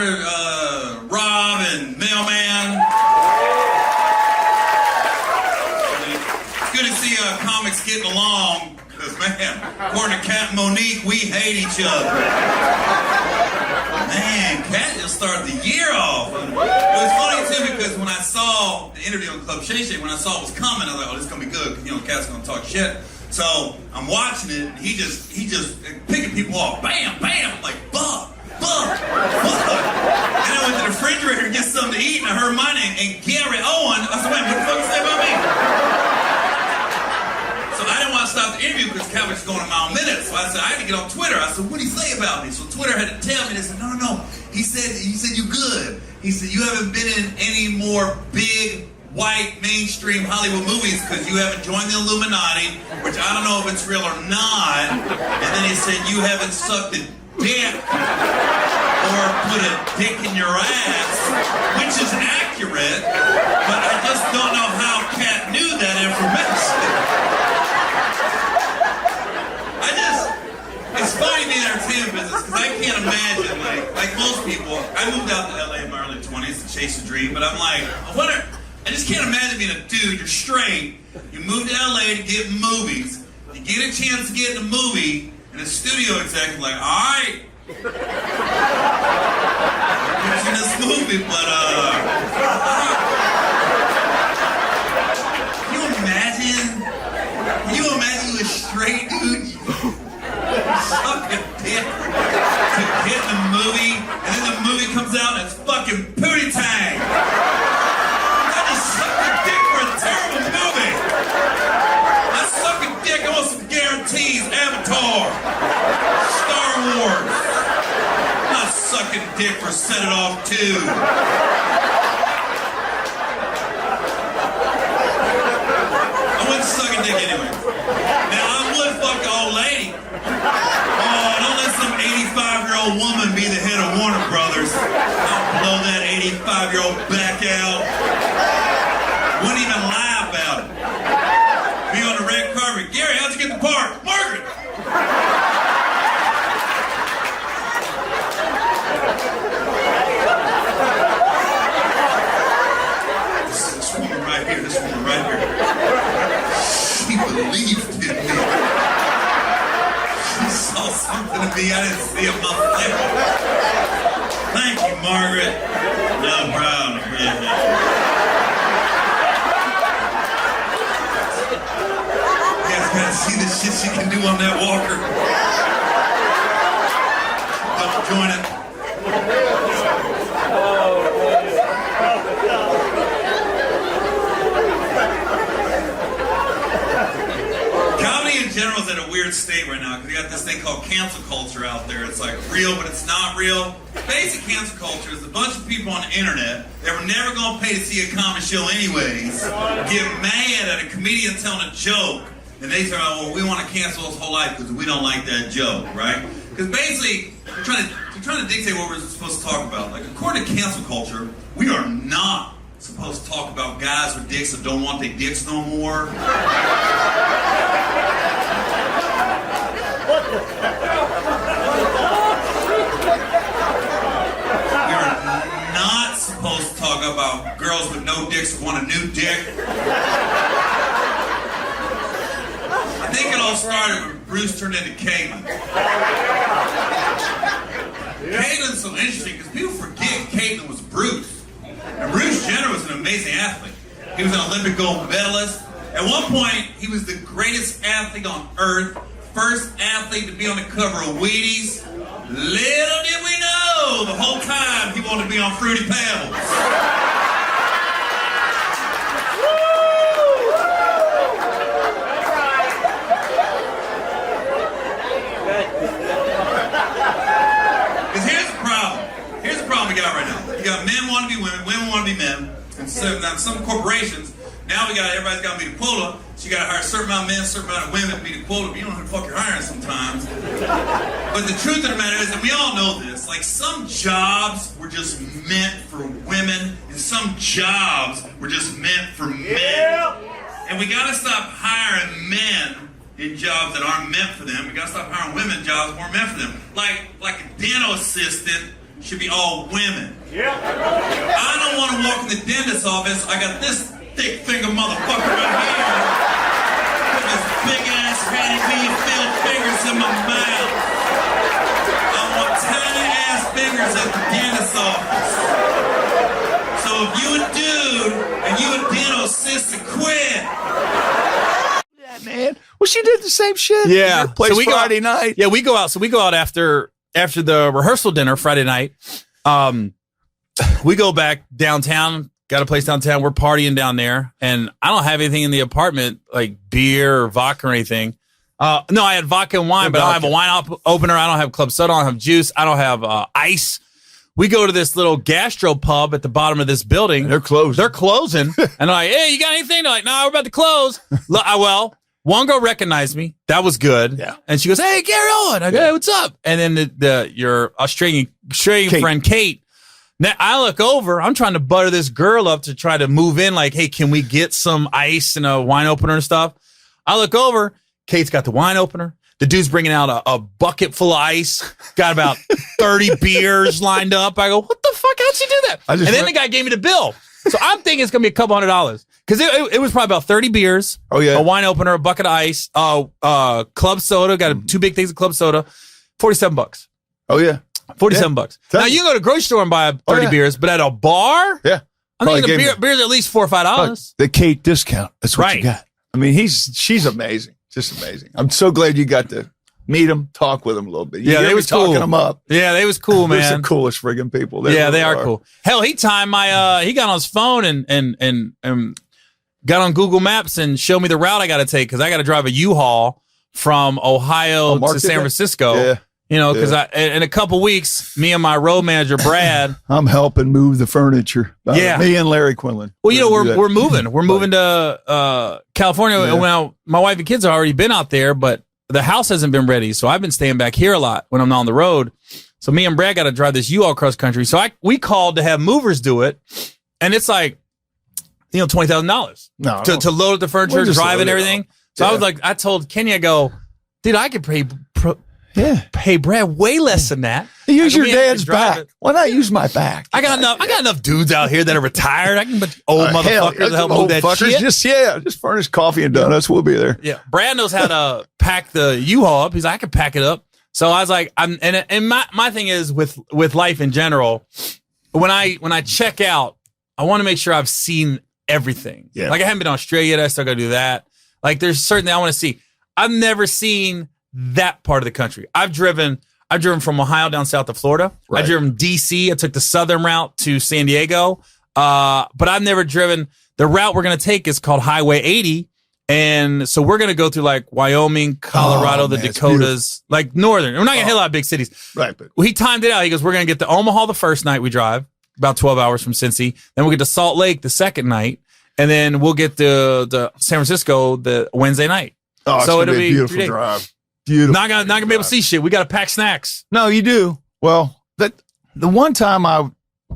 for Rob and Mailman. It's good to see comics getting along, because, man, according to Katt and Monique, we hate each other. Man, Katt just started the year off. It was funny, too, because when I saw the interview on Club Shay Shay, when I saw it was coming, I was like, oh, this is going to be good, because, Katt's going to talk shit. So I'm watching it, and he just picking people off. Bam, bam, I'm like, buh. And I went to the refrigerator to get something to eat, and I heard my name, and Gary Owen. I said, wait, what the fuck you say about me? So I didn't want to stop the interview because Katt was just going a mile a minute. So I said, I had to get on Twitter. I said, what did he say about me? So Twitter had to tell me. They said, no. He said you good. He said, you haven't been in any more big, white, mainstream Hollywood movies because you haven't joined the Illuminati, which I don't know if it's real or not. And then he said, you haven't sucked a dick or put a dick in your ass, which is accurate, but I just don't know how Katt knew that information. It's funny being in the entertainment business because I can't imagine, like most people, I moved out to LA in my early 20s to chase a dream, but I'm like, I just can't imagine being a dude, you're straight, you move to LA to get movies, you get a chance to get in a movie, and the studio exec is like, alright, I'm in this movie, but can you imagine you a straight dude, suck a dick to get in the movie, and then the movie comes out and it's fucking Pootie Tang. I just sucked a dick for a terrible movie. I suck a dick, I want some guarantees. Avatar, Star Wars. I'm not sucking dick for Set It Off 2. I wouldn't suck a dick anyway. Now I would fuck the old lady. Oh, don't let some 85-year-old woman be the head of Warner Brothers. I'll blow that 85-year-old back out. Wouldn't even lie about it. Be on the red carpet. Gary, how'd you get the part? Margaret! This woman right here, she believed in me. Saw something to me I didn't see in my life. Thank you, Margaret. No problem. Yeah. You guys gotta see the shit she can do on that walker. Don't join it. General's at a weird state right now because we got this thing called cancel culture out there. It's like real, but it's not real. Basic cancel culture is a bunch of people on the internet that were never going to pay to see a comedy show anyways, get mad at a comedian telling a joke, and they say, oh, well, we want to cancel his whole life because we don't like that joke, right? Because basically, you're trying to dictate what we're supposed to talk about. Like, according to cancel culture, we are not supposed to talk about guys with dicks that don't want their dicks no more. We're not supposed to talk about girls with no dicks who want a new dick. I think it all started when Bruce turned into Caitlyn. Caitlyn's so interesting because people forget Caitlyn was Bruce. And Bruce Jenner was an amazing athlete. He was an Olympic gold medalist. At one point, he was the greatest athlete on earth. First athlete to be on the cover of Wheaties. Little did we know, the whole time he wanted to be on Fruity Pebbles. Because here's the problem. Here's the problem we got right now. You got men want to be women, women want to be men. And so now some corporations, now everybody's got to meet a quota. So you got to hire a certain amount of men, a certain amount of women to meet a quota. But you don't know who the fuck you're hiring sometimes. But the truth of the matter is, and we all know this, like some jobs were just meant for women, and some jobs were just meant for men. And we got to stop hiring men in jobs that aren't meant for them. We got to stop hiring women in jobs that weren't meant for them. Like a dental assistant should be all women. Yeah. I don't want to walk in the dentist's office. I got this thick finger motherfucker right here with this big ass honeybee-filled fingers in my mouth. I want tiny ass fingers at the dentist's office. So if you a dude and you a dental assistant, quit. Yeah, man. Well, she did the same shit. Yeah. So we Friday night. Yeah, we go out. So we go out after the rehearsal dinner Friday night. We go back downtown. Got a place downtown. We're partying down there, and I don't have anything in the apartment like beer or vodka or anything. No, I had vodka and wine, but I don't have a wine opener. I don't have club soda. I don't have juice. I don't have ice. We go to this little gastro pub at the bottom of this building. They're closing. They're closing. And they're like, hey, you got anything? They're like, no, we're about to close. Well, one girl recognized me. That was good. Yeah. And she goes, hey, Gary Owen. I go, hey, what's up? And then your Australian friend, Kate. Now I look over. I'm trying to butter this girl up to try to move in. Like, hey, can we get some ice and a wine opener and stuff? I look over. Kate's got the wine opener. The dude's bringing out a bucket full of ice. Got about 30 beers lined up. I go, what the fuck? How'd she do that? And then the guy gave me the bill. So I'm thinking it's going to be a couple $100. Because it was probably about 30 beers. Oh, yeah. A wine opener, a bucket of ice, club soda. Got two big things of club soda. $47. Oh, yeah. $47. Now, you can go to a grocery store and buy 30 beers, but at a bar? Yeah. I'm thinking the beer's at least $4 or $5. The Kate discount. That's what you got. I mean, she's amazing. Just amazing. I'm so glad you got to meet him, talk with him a little bit. They was talking cool. them up. Yeah, they was cool, man. They're the coolest friggin' people. They are cool. Hell, he timed my he got on his phone and got on Google Maps and showed me the route I got to take because I got to drive a U-Haul from Ohio to San Francisco. Yeah. You know, because in a couple weeks, me and my road manager Brad, I'm helping move the furniture. Me and Larry Quinlan. Well, you know, we're moving. We're moving to California. Yeah. Well, my wife and kids have already been out there, but the house hasn't been ready. So I've been staying back here a lot when I'm not on the road. So me and Brad got to drive this U-Haul cross country. So we called to have movers do it, and it's like, you know, $20,000 to load up the furniture, drive it, and everything. So I was like, I told Kenny, I go, dude, I could pay Brad way less than that. Use your dad's back. Why not use my back? I got enough dudes out here that are retired. I can put old motherfuckers to help move that shit. Just furnish coffee and donuts. We'll be there. Yeah, Brad knows how to pack the U-Haul up. He's like, I can pack it up. So I was like, and my thing is with life in general. When I check out, I want to make sure I've seen everything. Yeah. Like I haven't been to Australia yet. I still got to do that. Like there's certain things I want to see. I've never seen that part of the country. I've driven from Ohio down south to Florida. Right. I've driven DC. I took the southern route to San Diego. But I've never driven the route we're going to take is called Highway 80. And so we're going to go through like Wyoming, Colorado, the Dakotas, like northern. We're not going to hit a lot of big cities. Right. But he timed it out. He goes, we're going to get to Omaha the first night we drive, about 12 hours from Cincy. Then we'll get to Salt Lake the second night. And then we'll get to San Francisco the Wednesday night. Oh, so it'll be a beautiful drive. Beautiful. Not gonna be able to see shit. We got to pack snacks. No, you do. Well, the one time I've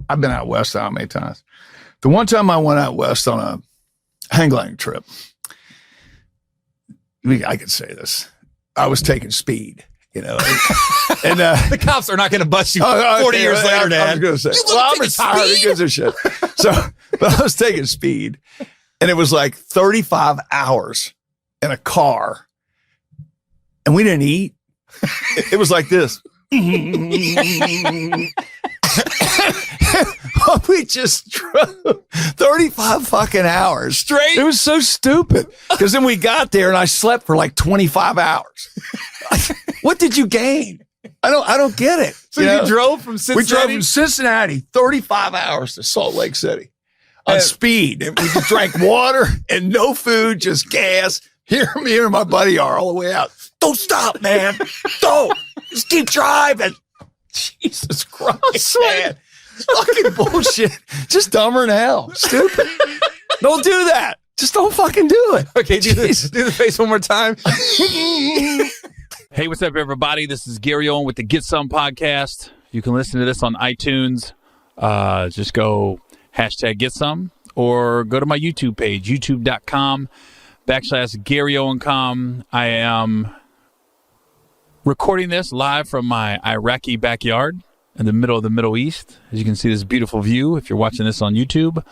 been out west how many times? The one time I went out west on a hang gliding trip, I could say this. I was taking speed, you know. And the cops are not going to bust you 40 years later, Dad. I was going to say, well, I'm retired. Who gives a shit? But I was taking speed, and it was like 35 hours in a car. And we didn't eat. It was like this. We just drove 35 fucking hours straight. It was so stupid. Because then we got there and I slept for like 25 hours. What did you gain? I don't get it. So you drove from Cincinnati? We drove from Cincinnati 35 hours to Salt Lake City on speed. And we just drank water and no food, just gas. Here me and my buddy are all the way out. Don't stop, man. Don't. Just keep driving. Jesus Christ, man. Fucking bullshit. Just dumber than hell. Stupid. Don't do that. Just don't fucking do it. Okay, do the face one more time. Hey, what's up, everybody? This is Gary Owen with the Get Some podcast. You can listen to this on iTunes. Just go #GetSome or go to my YouTube page, youtube.com/Gary Owen.com. I am recording this live from my Iraqi backyard. in the middle of the Middle East. As you can see, this beautiful view if you're watching this on YouTube.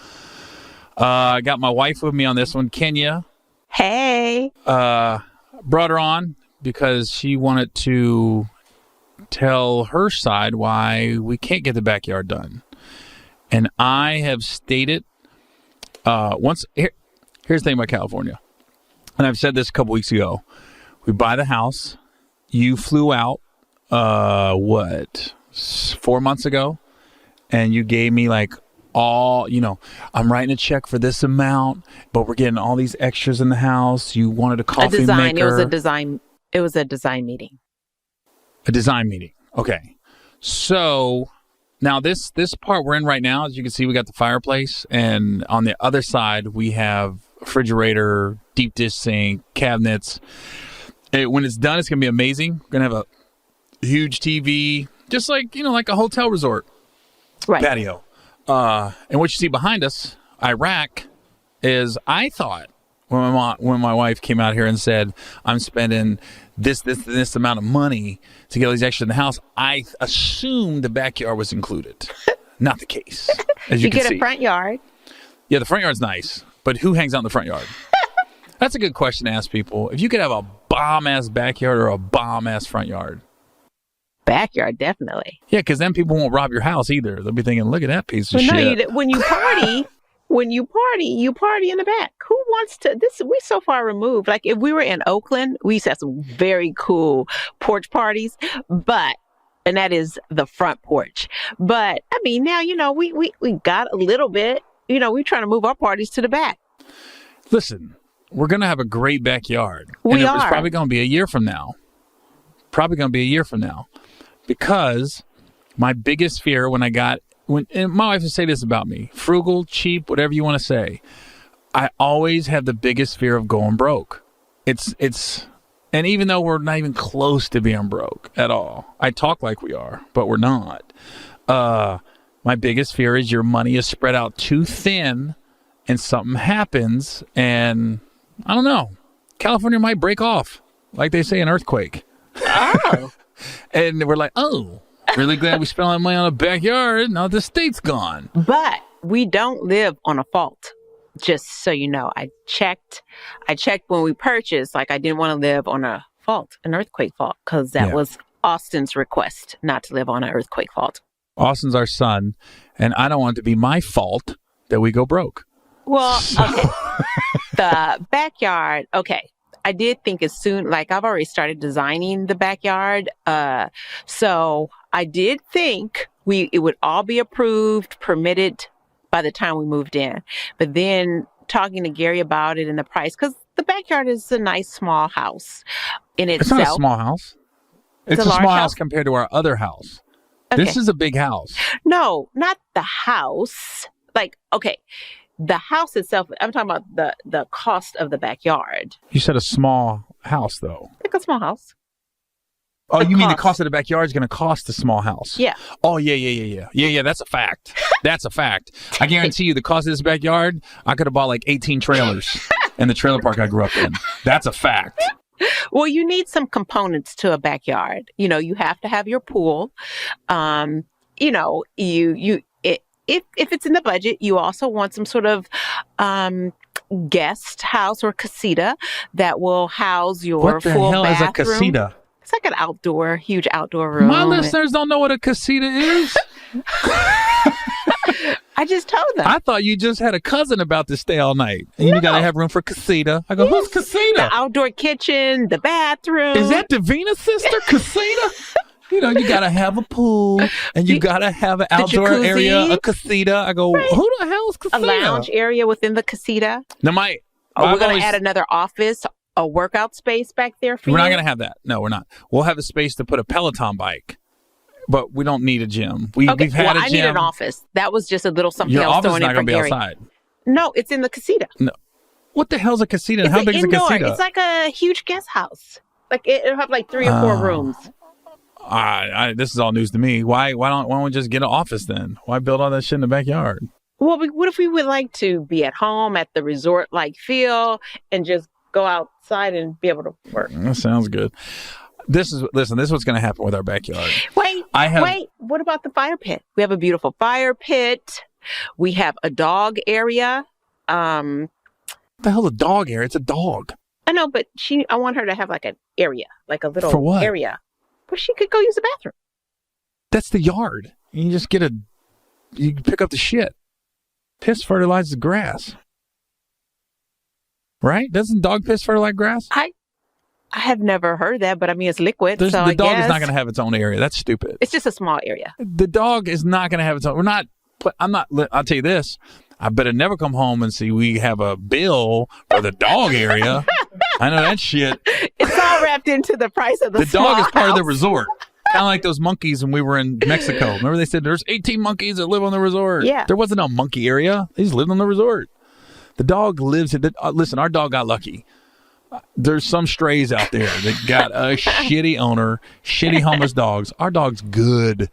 I got my wife with me on this one, Kenya. Hey. Brought her on because she wanted to tell her side why we can't get the backyard done. And I have stated here's the thing about California. And I've said this a couple weeks ago. We buy the house. You flew out, 4 months ago? And you gave me like I'm writing a check for this amount, but we're getting all these extras in the house. You wanted a coffee maker. It was a design meeting. A design meeting. Okay. So now this part we're in right now, as you can see, we got the fireplace, and on the other side we have refrigerator, deep dish sink, cabinets. When it's done, it's gonna be amazing. We're gonna have a huge TV, just like like a hotel resort patio. And what you see behind us, Iraq, is I thought when my wife came out here and said I'm spending this amount of money to get all these extras in the house, I assumed the backyard was included. Not the case. As you can get see. A front yard. Yeah, the front yard's nice, but who hangs out in the front yard? That's a good question to ask people. If you could have a bomb-ass backyard or a bomb-ass front yard. Backyard, definitely. Yeah, because then people won't rob your house either. They'll be thinking, look at that piece of shit. No, when you party, you party in the back. Who wants to? We're so far removed. Like if we were in Oakland, we used to have some very cool porch parties, and that is the front porch. But I mean, now, we got a little bit, we're trying to move our parties to the back. Listen, we're going to have a great backyard. We are. It's are. probably going to be a year from now. Because my biggest fear and my wife would say this about me, frugal, cheap, whatever you want to say. I always have the biggest fear of going broke. And even though we're not even close to being broke at all, I talk like we are, but we're not. My biggest fear is your money is spread out too thin and something happens and I don't know, California might break off, like they say, an earthquake. Oh. And we're like, oh, really glad we spent all that money on a backyard. Now the state's gone. But we don't live on a fault. Just so you know, I checked when we purchased, like I didn't want to live on a fault, an earthquake fault, because that was Austin's request, not to live on an earthquake fault. Austin's our son, and I don't want it to be my fault that we go broke. Well, okay. The backyard, okay. I did think as soon, like I've already started designing the backyard. So I did think it would all be approved, permitted by the time we moved in. But then talking to Gary about it and the price, because the backyard is a nice small house in itself. It's not a small house. It's a small house compared to our other house. Okay. This is a big house. No, not the house. Like, okay. The house itself, I'm talking about the cost of the backyard. You said a small house, though. Like a small house. Oh, you mean the cost of the backyard is going to cost a small house? Yeah. Oh, yeah. Yeah, that's a fact. That's a fact. I guarantee you the cost of this backyard, I could have bought like 18 trailers in the trailer park I grew up in. That's a fact. Well, you need some components to a backyard. You have to have your pool. If it's in the budget, you also want some sort of guest house or casita that will house your full bathroom. What the hell is a casita? It's like an huge outdoor room. My listeners don't know what a casita is. I just told them. I thought you just had a cousin about to stay all night. And you got to have room for casita. I go, who's casita? The outdoor kitchen, the bathroom. Is that Davina's sister, casita? You got to have a pool and you got to have an outdoor jacuzzi area, a casita. I go, who the hell is casita? A lounge area within the casita. Now, we're going to add another office, a workout space back there for you. We're not going to have that. No, we're not. We'll have a space to put a Peloton bike, but we don't need a gym. We've had a gym. I need an office. That was just a little something Your else office thrown is in not for going to be Gary. outside. No, it's in the casita. No. What the hell's a casita? And how big is a casita? It's like a huge guest house. Like it'll have like 3 or 4 rooms. This is all news to me. Why don't we just get an office then? Why build all that shit in the backyard? Well, what if we would like to be at home at the resort-like feel and just go outside and be able to work? That sounds good. This is what's going to happen with our backyard. Wait. What about the fire pit? We have a beautiful fire pit. We have a dog area. What the hell, a dog area? It's a dog. I know, but I want her to have like an area, like a little For what? area where she could go use the bathroom. That's the yard. You just you pick up the shit. Piss fertilizes the grass. Right? Doesn't dog piss fertilize grass? I have never heard that, but I mean, it's liquid. The I dog guess is not going to have its own area. That's stupid. It's just a small area. The dog is not going to have its own. I'll tell you this. I better never come home and see we have a bill for the dog area. I know that shit. It's all wrapped into the price of the dog is part of the house. resort. Kind of like those monkeys when we were in Mexico. Remember they said there's 18 monkeys that live on the resort? Yeah. There wasn't a monkey area. They just lived on the resort. The dog lives listen, our dog got lucky. There's some strays out there that got a shitty owner, shitty homeless dogs. Our dog's good.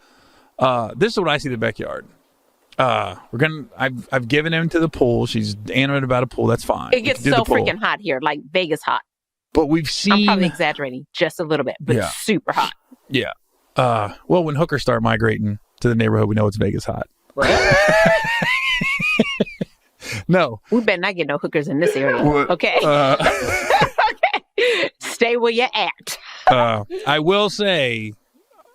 This is what I see in the backyard. I've given him to the pool. She's animated about a pool. That's fine. It gets so freaking hot here, like Vegas hot. But we've seen. I'm probably exaggerating just a little bit, but it's super hot. Yeah. Well, when hookers start migrating to the neighborhood, we know it's Vegas hot. No. We better not get no hookers in this area. Okay. Okay. Stay where you're at. I will say,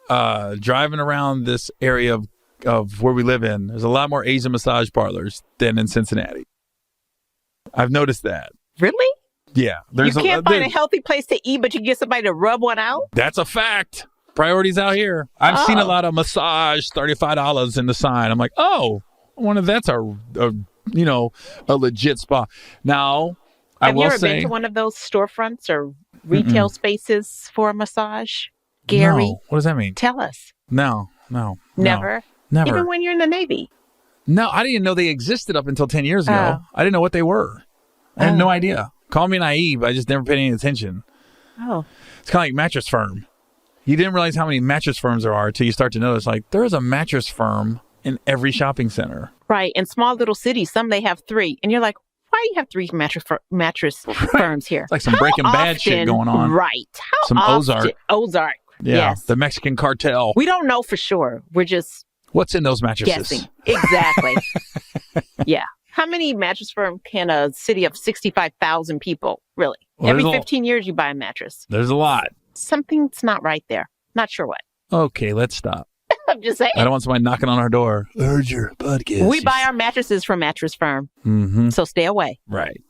driving around this area of where we live in, there's a lot more Asian massage parlors than in Cincinnati. I've noticed that. Really? Yeah. You can't find a healthy place to eat, but you get somebody to rub one out? That's a fact. Priorities out here. I've seen a lot of massage, $35 in the sign. I'm like, oh, I wonder if that's a legit spa. Now, have you ever been to one of those storefronts or retail spaces for a massage? Gary? No. What does that mean? Tell us. No. Never? Never. Even when you're in the Navy? No, I didn't know they existed up until 10 years ago. I didn't know what they were. I had no idea. Call me naive. I just never paid any attention. Oh. It's kind of like Mattress Firm. You didn't realize how many mattress firms there are until you start to notice, like, there is a mattress firm in every shopping center. Right. In small little cities, some they have 3. And you're like, why do you have 3 mattress firms here? It's like some Breaking Bad shit going on. Right. Some Ozark. Ozark. Yeah. Yes. The Mexican cartel. We don't know for sure. We're just what's in those mattresses? Guessing. Exactly. Yeah. How many mattress firms can a city of 65,000 people, really? Well, every 15 years you buy a mattress. There's a lot. Something's not right there. Not sure what. Okay, let's stop. I'm just saying. I don't want somebody knocking on our door. I heard your podcast. We buy our mattresses from Mattress Firm. Mm-hmm. So stay away. Right.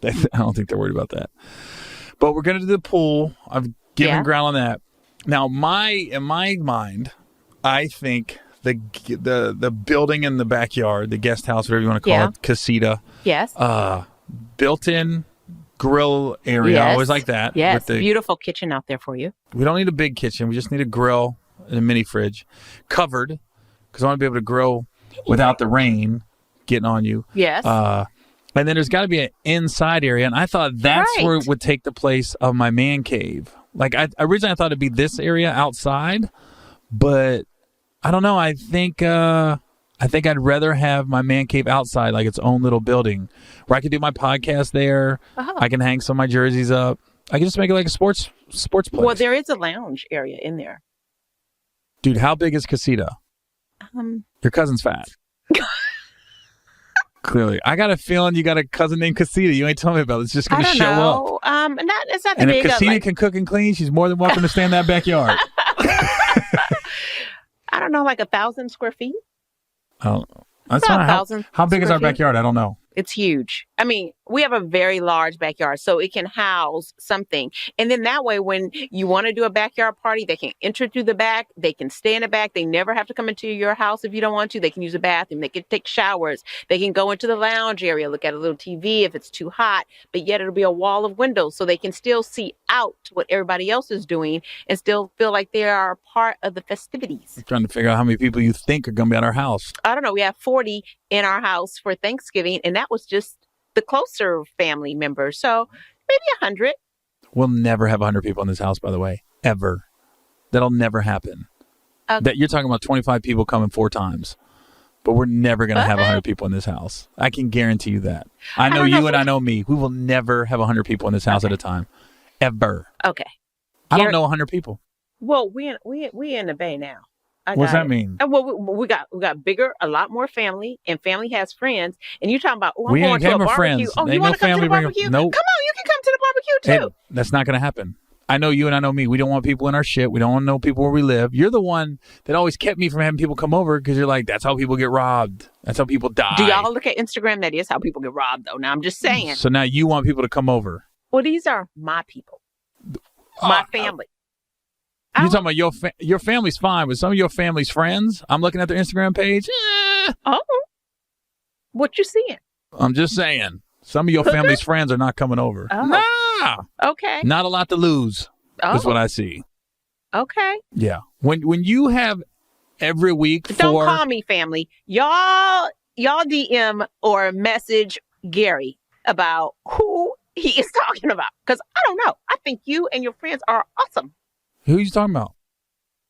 I don't think they're worried about that. But we're going to do the pool. I've given ground on that. Now, in my mind, I think the building in the backyard, the guest house, whatever you want to call it, casita. Yes. Built-in grill area. Yes. I always like that. Yes. Beautiful kitchen out there for you. We don't need a big kitchen. We just need a grill and a mini fridge. Covered, because I want to be able to grill without the rain getting on you. Yes. And then there's got to be an inside area. And I thought that's where it would take the place of my man cave. Like, originally I thought it'd be this area outside. But I don't know. I think I'd rather have my man cave outside, like its own little building, where I could do my podcast there. I can hang some of my jerseys up. I can just make it like a sports place. Well, there is a lounge area in there. Dude, how big is Casita? Your cousin's fat. Clearly. I got a feeling you got a cousin named Casita. You ain't telling me about it. It's just going to show up. It's not the and big. If Casita can cook and clean, she's more than welcome to stay in that backyard. I don't know, like 1,000 square feet? Oh, that's about fine. 1,000 How big is our square feet? backyard? I don't know. It's huge. I mean, we have a very large backyard, so it can house something. And then that way, when you want to do a backyard party, they can enter through the back. They can stay in the back. They never have to come into your house if you don't want to. They can use a bathroom. They can take showers. They can go into the lounge area, look at a little TV if it's too hot. But yet it'll be a wall of windows, so they can still see out what everybody else is doing and still feel like they are a part of the festivities. I'm trying to figure out how many people you think are going to be at our house. I don't know. We have 40 in our house for Thanksgiving, and that was just the closer family members. So maybe 100. We'll never have 100 people in this house, by the way, ever. That'll never happen. That you're talking about 25 people coming 4 times, but we're never going to have 100 people in this house. I can guarantee you that. I know you and I know me. We will never have 100 people in this house at a time, ever. Okay. I don't know 100 people. Well, we in the Bay now. What's that mean? Well, we got bigger, a lot more family, and family has friends. And you talking about, I'm We going ain't to a camera barbecue. friends. Oh, Ain't you want no to come to family the bring- barbecue? Nope. Come on, you can come to the barbecue too. And that's not going to happen. I know you and I know me. We don't want people in our shit. We don't want to know people where we live. You're the one that always kept me from having people come over because you're like, that's how people get robbed. That's how people die. Do y'all look at Instagram? That is how people get robbed, though. Now, I'm just saying. So now you want people to come over. Well, these are my people, my family. You're talking about your family's fine, but some of your family's friends, I'm looking at their Instagram page. Oh, what you seeing? I'm just saying. Some of your family's friends are not coming over. Oh. Nah. Okay. Not a lot to lose. Is what I see. Okay. Yeah. When you have every week Don't call me family. Y'all DM or message Gary about who he is talking about. Because I don't know. I think you and your friends are awesome. Who are you talking about?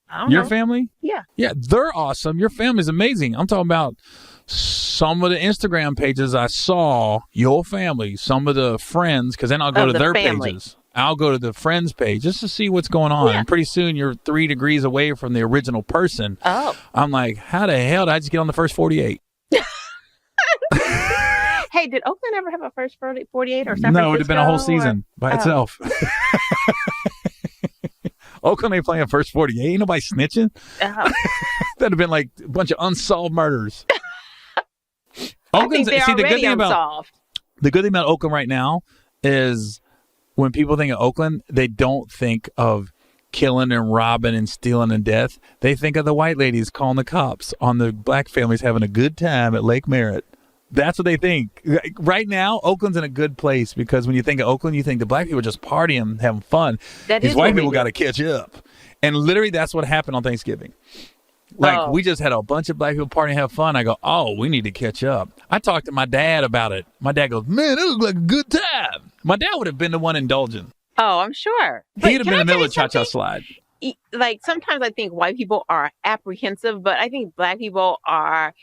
I don't Your know. family? Yeah. Yeah, they're awesome. Your family's amazing. I'm talking about some of the Instagram pages I saw, your family, some of the friends, because then I'll go to their pages. I'll go to the friends page just to see what's going on. Yeah. And pretty soon you're 3 degrees away from the original person. Oh. I'm like, how the hell did I just get on the first 48? Hey, did Oakland ever have a first 48 or San Francisco? No, it would have been a whole season by itself. Oakland ain't playing first 48. Ain't nobody snitching. Oh. That'd have been like a bunch of unsolved murders. I think they're the good already thing unsolved. the good thing about Oakland right now is when people think of Oakland, they don't think of killing and robbing and stealing and death. They think of the white ladies calling the cops on the black families having a good time at Lake Merritt. That's what they think. Right now, Oakland's in a good place because when you think of Oakland, you think the black people are just partying, having fun. These white people got to catch up. And literally, that's what happened on Thanksgiving. Like, we just had a bunch of black people partying and have fun. I go, oh, we need to catch up. I talked to my dad about it. My dad goes, man, it looked like a good time. My dad would have been the one indulging. Oh, I'm sure. He'd have been in the middle of Cha-Cha Slide. Like, sometimes I think white people are apprehensive, but I think black people are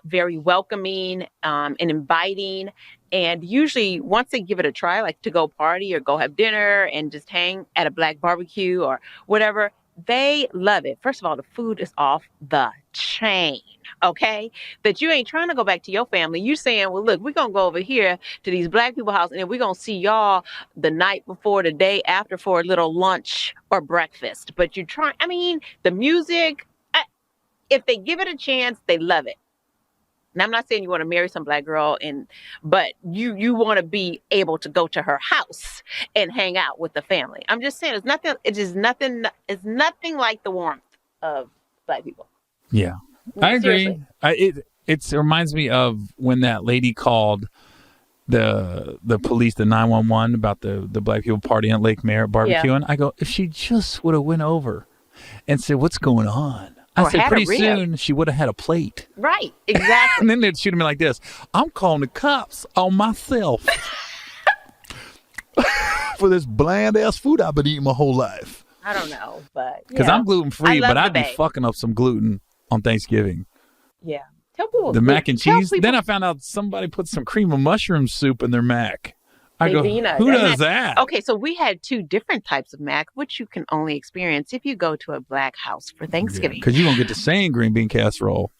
very welcoming and inviting. And usually once they give it a try, like to go party or go have dinner and just hang at a black barbecue or whatever, they love it. First of all, the food is off the chain, okay? That you ain't trying to go back to your family. You saying, well, look, we're going to go over here to these black people's house and then we're going to see y'all the night before, the day after for a little lunch or breakfast. But you're trying, I mean, the music, if they give it a chance, they love it. And I'm not saying you want to marry some black girl, but you want to be able to go to her house and hang out with the family. I'm just saying it's nothing like the warmth of black people. Yeah, I agree. Seriously. It reminds me of when that lady called the police, the 911 about the black people partying at Lake Merritt barbecuing. Yeah. I go, if she just would have went over and said, what's going on? I said, pretty soon she would have had a plate. Right, exactly. And then they'd shoot me like this. I'm calling the cops on myself for this bland-ass food I've been eating my whole life. I don't know, but... Because I'm gluten-free, but I'd be fucking up some gluten on Thanksgiving. Yeah. Tell people... The mac and cheese. Then I found out somebody put some cream of mushroom soup in their mac. I go, who does that? Okay, so we had 2 different types of mac, which you can only experience if you go to a black house for Thanksgiving. Because you won't get the same green bean casserole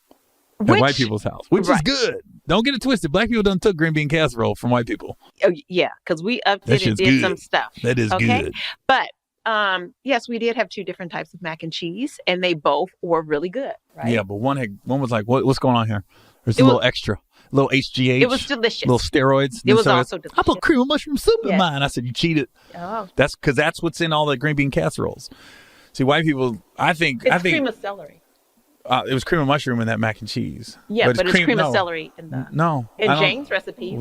at white people's house, which is good. Don't get it twisted. Black people done took green bean casserole from white people. Oh, yeah, because we upped it and did some stuff. That is good. But, yes, we did have 2 different types of mac and cheese, and they both were really good, right? Yeah, but one was like, what's going on here? There's a little extra. A little HGH. It was delicious. Little steroids. It was also delicious. I put cream of mushroom soup in mine. I said, you cheated. Oh. That's because that's what's in all the green bean casseroles. See, white people, I think cream of celery. It was cream of mushroom in that mac and cheese. Yeah, but it's cream of celery in the Jane's recipe.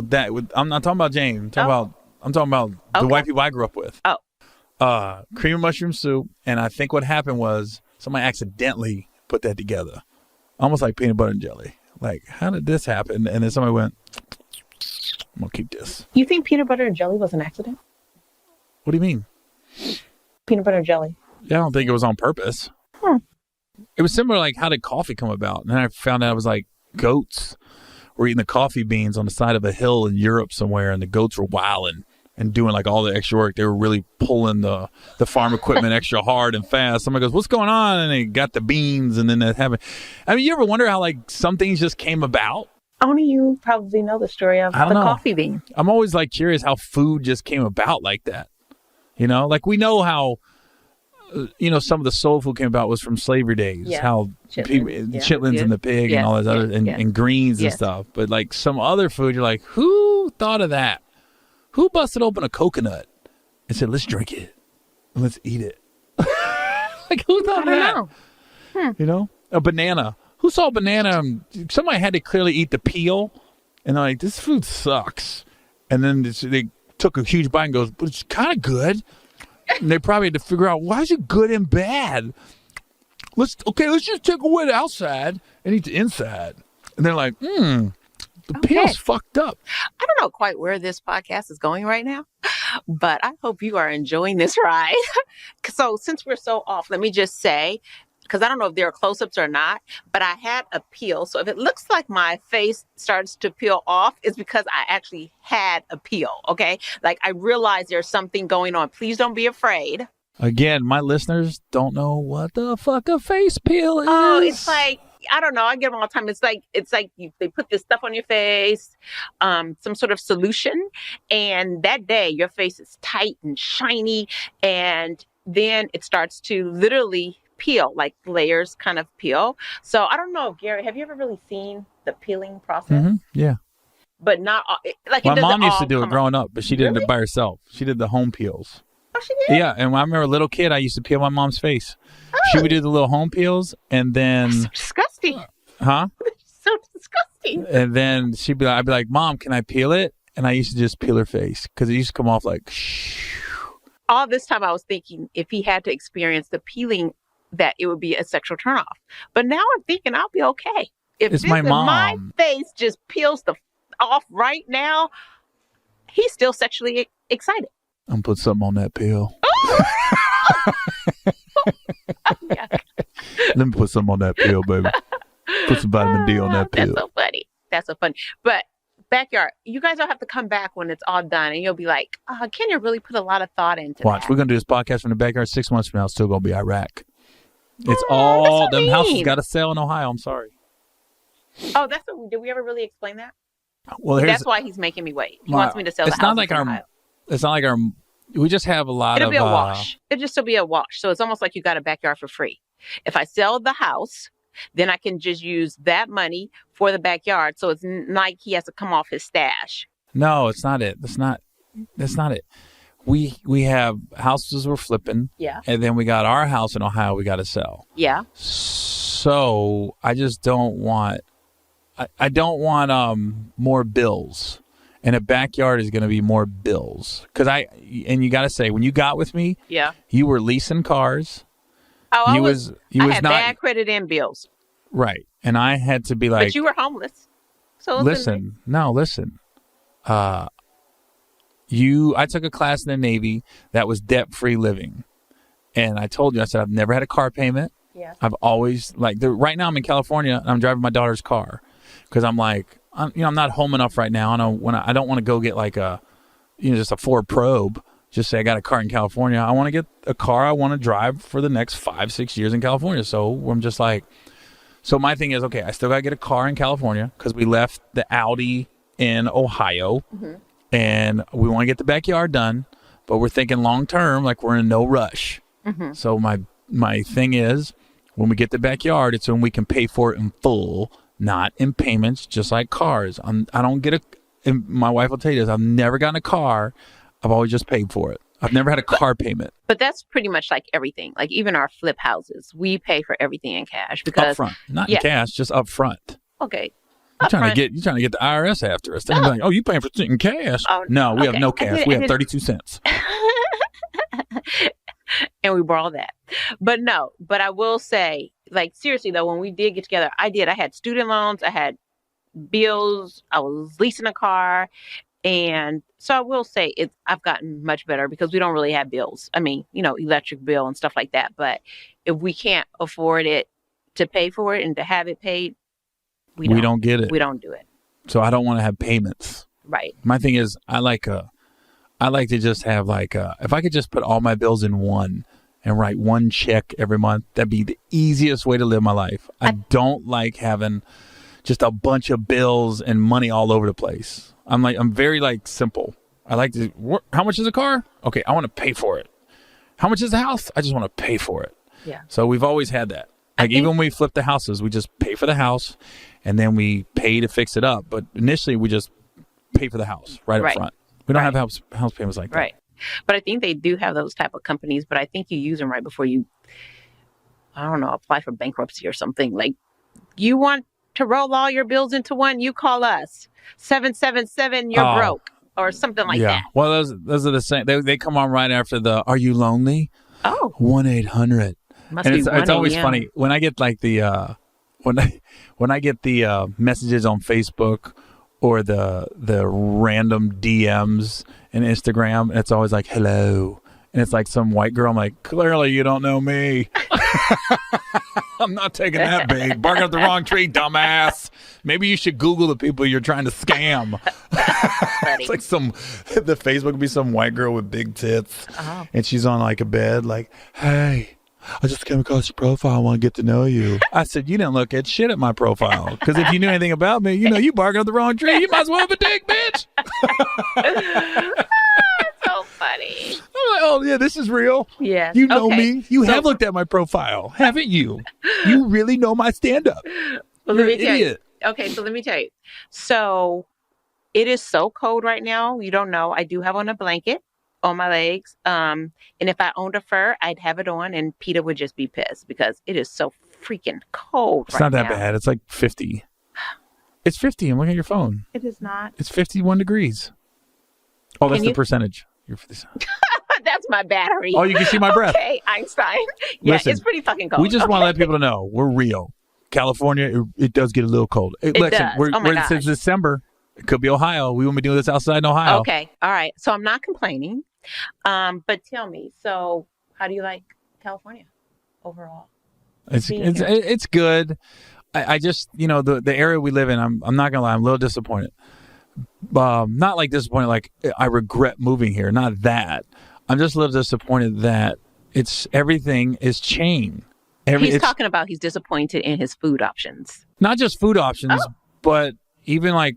I'm not talking about Jane. I'm talking about the white people I grew up with. Oh. Cream of mushroom soup, and I think what happened was somebody accidentally put that together, almost like peanut butter and jelly. Like, how did this happen? And then somebody went, I'm going to keep this. You think peanut butter and jelly was an accident? What do you mean? Peanut butter and jelly. Yeah, I don't think it was on purpose. It was similar, like, how did coffee come about? And then I found out it was like goats were eating the coffee beans on the side of a hill in Europe somewhere, and the goats were wilding and doing like all the extra work. They were really pulling the farm equipment extra hard and fast. Somebody goes, "What's going on?" And they got the beans, and then that happened. I mean, you ever wonder how like some things just came about? Only you probably know the story of the coffee bean. I'm always like curious how food just came about like that. You know, like we know how, some of the soul food came about was from slavery days. Yeah. How chitlins and the pig and all that other and greens and stuff. But like some other food, you're like, who thought of that? Who busted open a coconut and said, "Let's drink it and let's eat it"? Like who thought of that? You know, a banana. Who saw a banana? Somebody had to clearly eat the peel, and they're like, "This food sucks." And then they took a huge bite and goes, "But it's kind of good." And they probably had to figure out, why is it good and bad? Let's just take away the outside and eat the inside. And they're like, the peel's fucked up. I don't know quite where this podcast is going right now, but I hope you are enjoying this ride. So since we're so off, let me just say, because I don't know if there are close-ups or not, but I had a peel. So if it looks like my face starts to peel off, it's because I actually had a peel, okay? Like I realize there's something going on. Please don't be afraid. Again, my listeners don't know what the fuck a face peel is. Oh, it's like, I don't know. I get them all the time. It's like they put this stuff on your face, some sort of solution. And that day your face is tight and shiny. And then it starts to literally peel, like layers kind of peel. So I don't know, Gary, have you ever really seen the peeling process? Mm-hmm. Yeah. But not like my mom used to do it growing up, but she did it by herself. She did the home peels. Oh, she did? Yeah, and when I remember a little kid, I used to peel my mom's face. Oh. She would do the little home peels, and then that's so disgusting. Huh? So disgusting. And then I'd be like, "Mom, can I peel it?" And I used to just peel her face because it used to come off like. All this time, I was thinking if he had to experience the peeling, that it would be a sexual turnoff. But now I'm thinking I'll be okay. If my mom. My face just peels off right now, he's still sexually excited. I'm gonna put something on that peel. Yeah. Let me put something on that peel, baby. Put some vitamin D on that peel. That's so funny. That's so funny. But backyard, you guys will have to come back when it's all done, and you'll be like, Kenya really put a lot of thought into Watch, that. we're gonna do this podcast from the backyard 6 months from now. It's still gonna be Iraq. It's all them houses got to sell in Ohio. I'm sorry. Oh, did we ever really explain that? Well, that's why he's making me wait. He wants me to sell the house. It's not like our. We just have a lot It'll be a wash. It'll just be a wash. So it's almost like you got a backyard for free. If I sell the house, then I can just use that money for the backyard. So it's not like he has to come off his stash. No, it's not it. That's not it. We have houses we're flipping. Yeah. And then we got our house in Ohio we got to sell. Yeah. So I just don't want. I don't want more bills. And a backyard is going to be more bills. And you got to say, when you got with me, yeah, you were leasing cars. Oh, I had bad credit and bills. Right. And I had to be like. But you were homeless. So listen. I took a class in the Navy that was debt-free living. And I told you, I said, I've never had a car payment. Yeah. I've always, right now I'm in California and I'm driving my daughter's car. Because I'm like, I'm not home enough right now. I don't want to go get like just a Ford Probe. Just say I got a car in California. I want to get a car I want to drive for the next 5-6 years in California. So I'm just like, so my thing is, okay, I still got to get a car in California because we left the Audi in Ohio and we want to get the backyard done, but we're thinking long term, like we're in no rush. Mm-hmm. So my thing is, when we get the backyard, it's when we can pay for it in full, not in payments, just like cars. I don't get and my wife will tell you this, I've never gotten a car. I've always just paid for it. I've never had a car payment. But that's pretty much like everything. Like even our flip houses, we pay for everything in cash because up front, not in cash, just up front. Okay. You're trying to get the IRS after us. They're like, "Oh, you paying for it in cash?" Oh, no, we have no cash. We have 32 cents. And we borrow that. But I will say, like seriously though, when we did get together, I had student loans, I had bills, I was leasing a car. And so I will say I've gotten much better because we don't really have bills. I mean, electric bill and stuff like that. But if we can't afford it to pay for it and to have it paid, we don't get it. We don't do it. So I don't want to have payments. Right. My thing is I I like to just have like, if I could just put all my bills in one and write one check every month, that'd be the easiest way to live my life. I don't like having just a bunch of bills and money all over the place. I'm very like simple. I like to, how much is a car? Okay, I want to pay for it. How much is a house? I just want to pay for it. Yeah. So we've always had that. Like even when we flip the houses, we just pay for the house and then we pay to fix it up. But initially we just pay for the house right up front. We don't have house payments like that. Right. But I think they do have those type of companies, but I think you use them right before you, I don't know, apply for bankruptcy or something. Like, you want to roll all your bills into one, you call us. 777, you're broke. Or something like that. Well, those are the same. They come on right after the, are you lonely? Oh. 1-800. Must and be it's always funny when I get like the when I get the messages on Facebook or the random DMs in Instagram, and it's always like hello, and it's like some white girl. I'm like, clearly you don't know me. I'm not taking that bait. Barking up the wrong tree, dumbass. Maybe you should Google the people you're trying to scam. It's like the Facebook would be some white girl with big tits, and she's on like a bed, like, hey, I just came across your profile. I want to get to know you. I said, you didn't look at shit at my profile. Because if you knew anything about me, you barking up the wrong tree. You might as well have a dick, bitch. So funny. I'm like, oh, yeah, this is real. Yes. You know me. You have looked at my profile, haven't you? You really know my stand-up. Well, You're an idiot. Okay, so let me tell you. So it is so cold right now. You don't know. I do have on a blanket on my legs. And if I owned a fur, I'd have it on, and Peter would just be pissed because it is so freaking cold It's not that bad. It's like 50. It's 50. I'm looking at your phone. It is not. It's 51 degrees. Oh, that's the percentage. You're 50. That's my battery. Oh, you can see my breath. Okay, Einstein. Yeah, Listen, it's pretty fucking cold. We just want to let people know we're real. California, it does get a little cold. It does. Since December. It could be Ohio. We won't be doing this outside in Ohio. Okay. All right. So I'm not complaining. But tell me, so how do you like California overall? It's good. I just, the area we live in, I'm not gonna lie, I'm a little disappointed. Not like disappointed, like I regret moving here. Not that. I'm just a little disappointed that everything is chain. He's talking about he's disappointed in his food options. Not just food options, but even like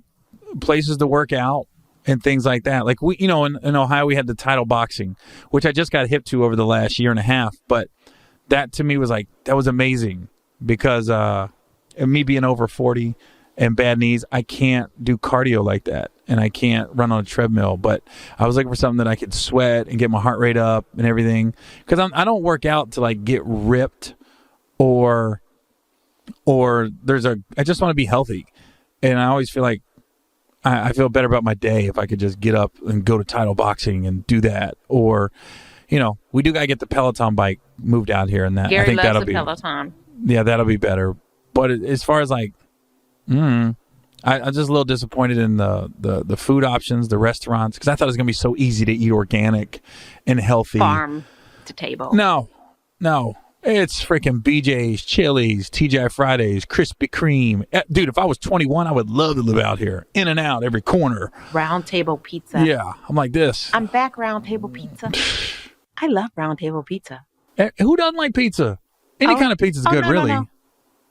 places to work out and things like that. Like we, in Ohio, we had the title boxing, which I just got hip to over the last year and a half. But that to me was like, that was amazing because me being over 40 and bad knees, I can't do cardio like that. And I can't run on a treadmill. But I was looking for something that I could sweat and get my heart rate up and everything. Because I don't work out to like get ripped or I just want to be healthy. And I always feel like I feel better about my day if I could just get up and go to title boxing and do that. Or, we do got to get the Peloton bike moved out here, and that Gary I think loves that'll the be Peloton. Yeah, that'll be better. But as far as like, I'm just a little disappointed in the food options, the restaurants, because I thought it was gonna be so easy to eat organic and healthy. Farm to table. No. It's freaking BJ's, Chili's, TGI Fridays, Krispy Kreme. Dude, if I was 21, I would love to live out here. In and out, every corner. Round table pizza. Yeah, I'm like this. I'm back round table pizza. I love round table pizza. Who doesn't like pizza? Any kind of pizza is good, really. No.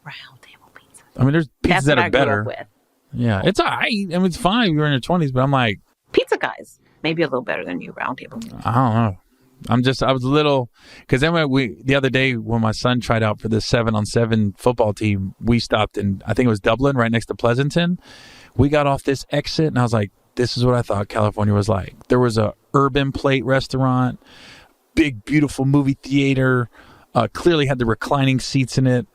Round table pizza. I mean, there's pizzas that are better. Grew up with. Yeah, it's all right. I mean, it's fine. You're in your 20s, but I'm like... Pizza guys. Maybe a little better than you, round table pizza. I don't know. I was a little, because then the other day when my son tried out for the 7-on-7 football team, we stopped in, I think it was Dublin, right next to Pleasanton. We got off this exit and I was like, this is what I thought California was like. There was a urban plate restaurant, big, beautiful movie theater, clearly had the reclining seats in it.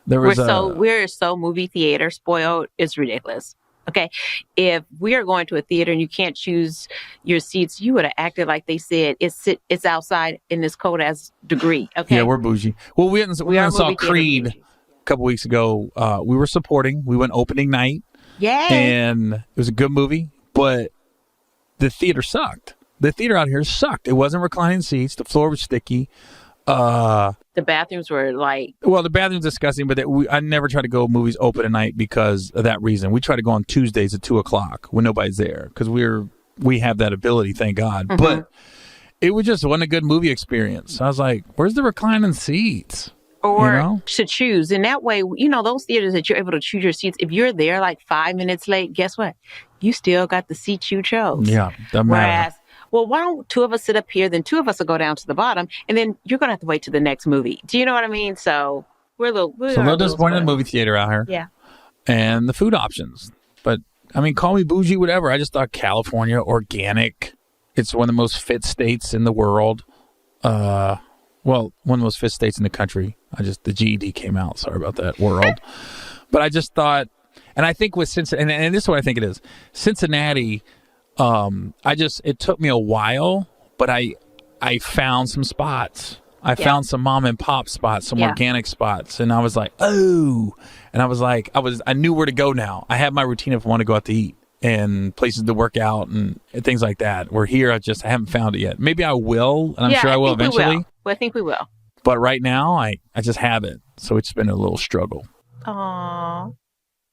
We're so movie theater spoiled. It's ridiculous. Okay, if we are going to a theater and you can't choose your seats, you would have acted like they said it's outside in this cold ass degree. Okay, yeah, we're bougie. Well, we went and saw Creed a couple weeks ago. We were supporting. We went opening night. Yay! And it was a good movie, but the theater sucked. The theater out here sucked. It wasn't reclining seats. The floor was sticky. The bathrooms were like... Well, the bathroom's disgusting, but I never try to go movies open at night because of that reason. We try to go on Tuesdays at 2:00 when nobody's there because we're we have that ability, thank God. But it was just wasn't a good movie experience. I was like, where's the reclining seats? Or to choose. And that way, those theaters that you're able to choose your seats, if you're there like 5 minutes late, guess what? You still got the seat you chose. Yeah, doesn't matter. Well, why don't two of us sit up here, then two of us will go down to the bottom, and then you're going to have to wait to the next movie. Do you know what I mean? So we're a little disappointed in the movie theater out here. Yeah. And the food options. But, I mean, call me bougie, whatever. I just thought California, organic. It's one of the most fit states in the world. One of the most fit states in the country. The GED came out. Sorry about that, world. But I just thought, and I think with Cincinnati, and this is what I think it is. Cincinnati, it took me a while, but I found some spots. I found some mom and pop spots, some organic spots. And I was like, oh, and I was like, I knew where to go now. I have my routine if I want to go out to eat and places to work out and things like that. Where here, I haven't found it yet. Maybe I will, and I'm sure I will eventually. I think we will. But right now, I just haven't. So it's been a little struggle. Aww.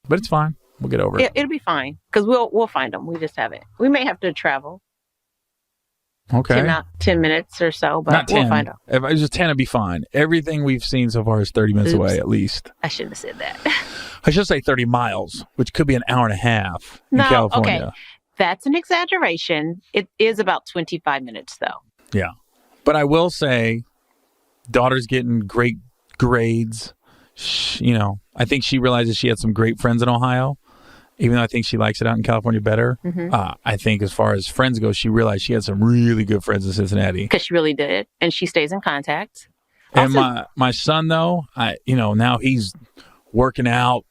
But it's fine. We'll get over it. It'll be fine because we'll find them. We just haven't. We may have to travel. Okay. 10 minutes or so, but we'll find them. If it was just 10, it'd be fine. Everything we've seen so far is 30 minutes away, at least. I shouldn't have said that. I should say 30 miles, which could be an hour and a half in California. Okay. That's an exaggeration. It is about 25 minutes, though. Yeah. But I will say, daughter's getting great grades. I think she realizes she had some great friends in Ohio, even though I think she likes it out in California better. I think as far as friends go, she realized she had some really good friends in Cincinnati. Because she really did. And she stays in contact. And my son, though, now he's working out,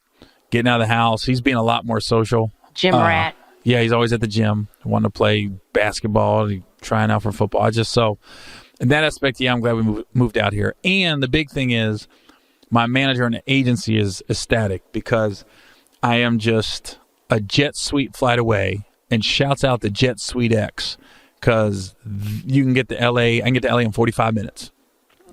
getting out of the house. He's being a lot more social. Gym rat. Yeah, he's always at the gym, wanting to play basketball, trying out for football. In that aspect, I'm glad we moved out here. And the big thing is, my manager in the agency is ecstatic because I am just a jet suite flight away, and shouts out the Jet Suite X because you can get to LA. I can get to LA in 45 minutes.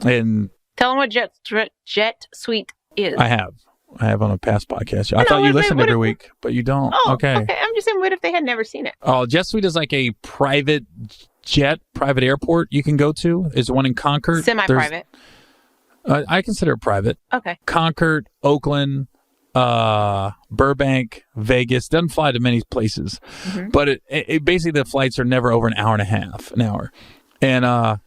And tell them what Jet Suite is. I have on a past podcast. I thought you listened every week, but you don't. Oh, okay. I'm just saying, what if they had never seen it? Oh, Jet Suite is like a private airport you can go to. Is one in Concord. Semi-private. I consider it private. Okay. Concord, Oakland, Burbank, Vegas. Doesn't fly to many places, but it basically the flights are never over an hour and a half, an hour, and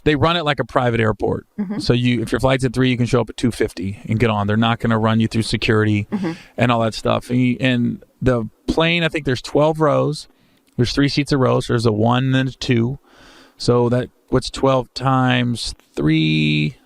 they run it like a private airport. So if your flight's at 3, you can show up at 2:50 and get on. They're not going to run you through security and all that stuff. And the plane, I think there's 12 rows. There's 3 seats a row. So there's a 1 and a 2. So what's 12 times 3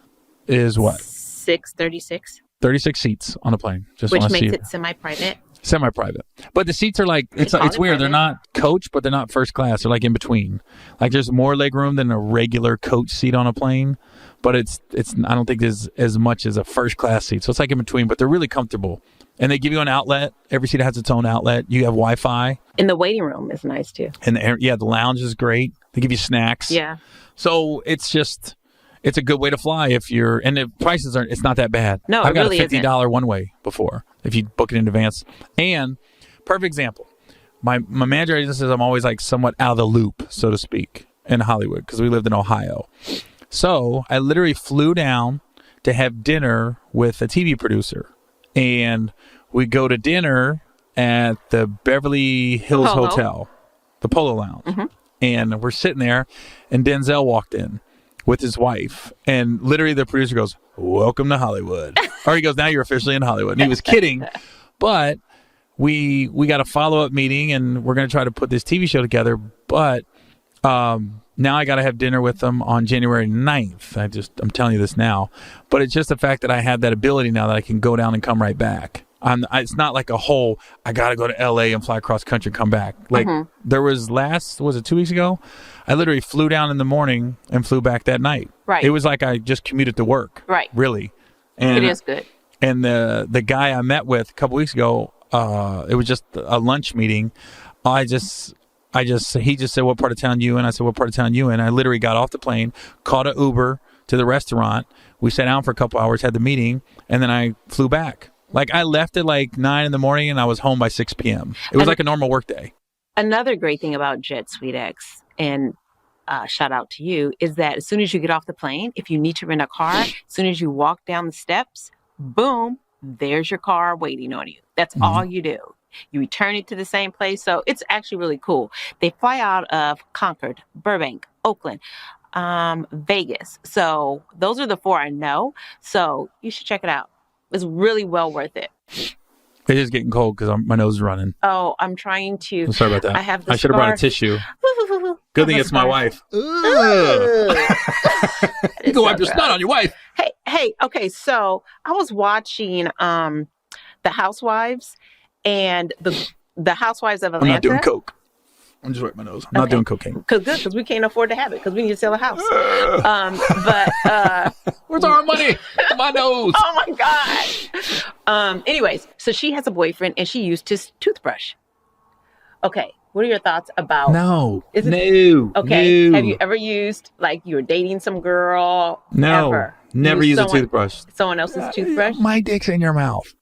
is what? 36. 36 seats on a plane. Which makes it semi-private. Semi-private. But the seats are like, it's weird. Private. They're not coach, but they're not first class. They're like in between. Like there's more leg room than a regular coach seat on a plane. But it's I don't think there's as much as a first class seat. So it's like in between, but they're really comfortable. And they give you an outlet. Every seat has its own outlet. You have Wi-Fi. And the waiting room is nice too. And the lounge is great. They give you snacks. Yeah. So it's a good way to fly and the prices it's not that bad. No, I've got really a $50 one way before if you book it in advance. And perfect example, my manager says I'm always like somewhat out of the loop, so to speak, in Hollywood because we lived in Ohio. So I literally flew down to have dinner with a TV producer, and we go to dinner at the Beverly Hills Hotel, the Polo Lounge, and we're sitting there, and Denzel walked in with his wife, and literally the producer goes, "Welcome to Hollywood." Or he goes, "Now you're officially in Hollywood." And he was kidding, but we got a follow-up meeting, and we're going to try to put this TV show together, but now I got to have dinner with them on January 9th. I'm telling you this now, but it's just the fact that I have that ability now that I can go down and come right back. It's not like I got to go to LA and fly across country and come back. Like there was 2 weeks ago? I literally flew down in the morning and flew back that night. Right. It was like I just commuted to work. Right. Really. And it is good. And the guy I met with a couple weeks ago, it was just a lunch meeting. He just said, "What part of town you in?" I said, "What part of town you in?" I literally got off the plane, caught an Uber to the restaurant. We sat down for a couple hours, had the meeting, and then I flew back. Like I left at like 9 in the morning and I was home by 6 p.m. It was like a normal work day. Another great thing about Jet Suite X, and shout out to you, is that as soon as you get off the plane, if you need to rent a car, as soon as you walk down the steps, boom, there's your car waiting on you. That's all you do. You return it to the same place. So it's actually really cool. They fly out of Concord, Burbank, Oakland, Vegas. So those are the 4 I know. So you should check it out. It's really well worth it. It's just getting cold because my nose is running. Oh, I'm trying to. I'm sorry about that. I have the I should have brought a tissue. Good thing it's my wife. You can wipe your snot on your wife. Hey. Okay, so I was watching The Housewives and the Housewives of Atlanta. I'm not doing coke. I'm just wiping my nose. I'm not doing cocaine. Because we can't afford to have it because we need to sell a house. Where's our money? My nose. Oh my God. Anyways, so she has a boyfriend and she used his toothbrush. Okay. What are your thoughts about? No. Okay. No. Have you ever used, like, you were dating some girl? No. Ever? Never use a toothbrush. Someone else's toothbrush? My dick's in your mouth.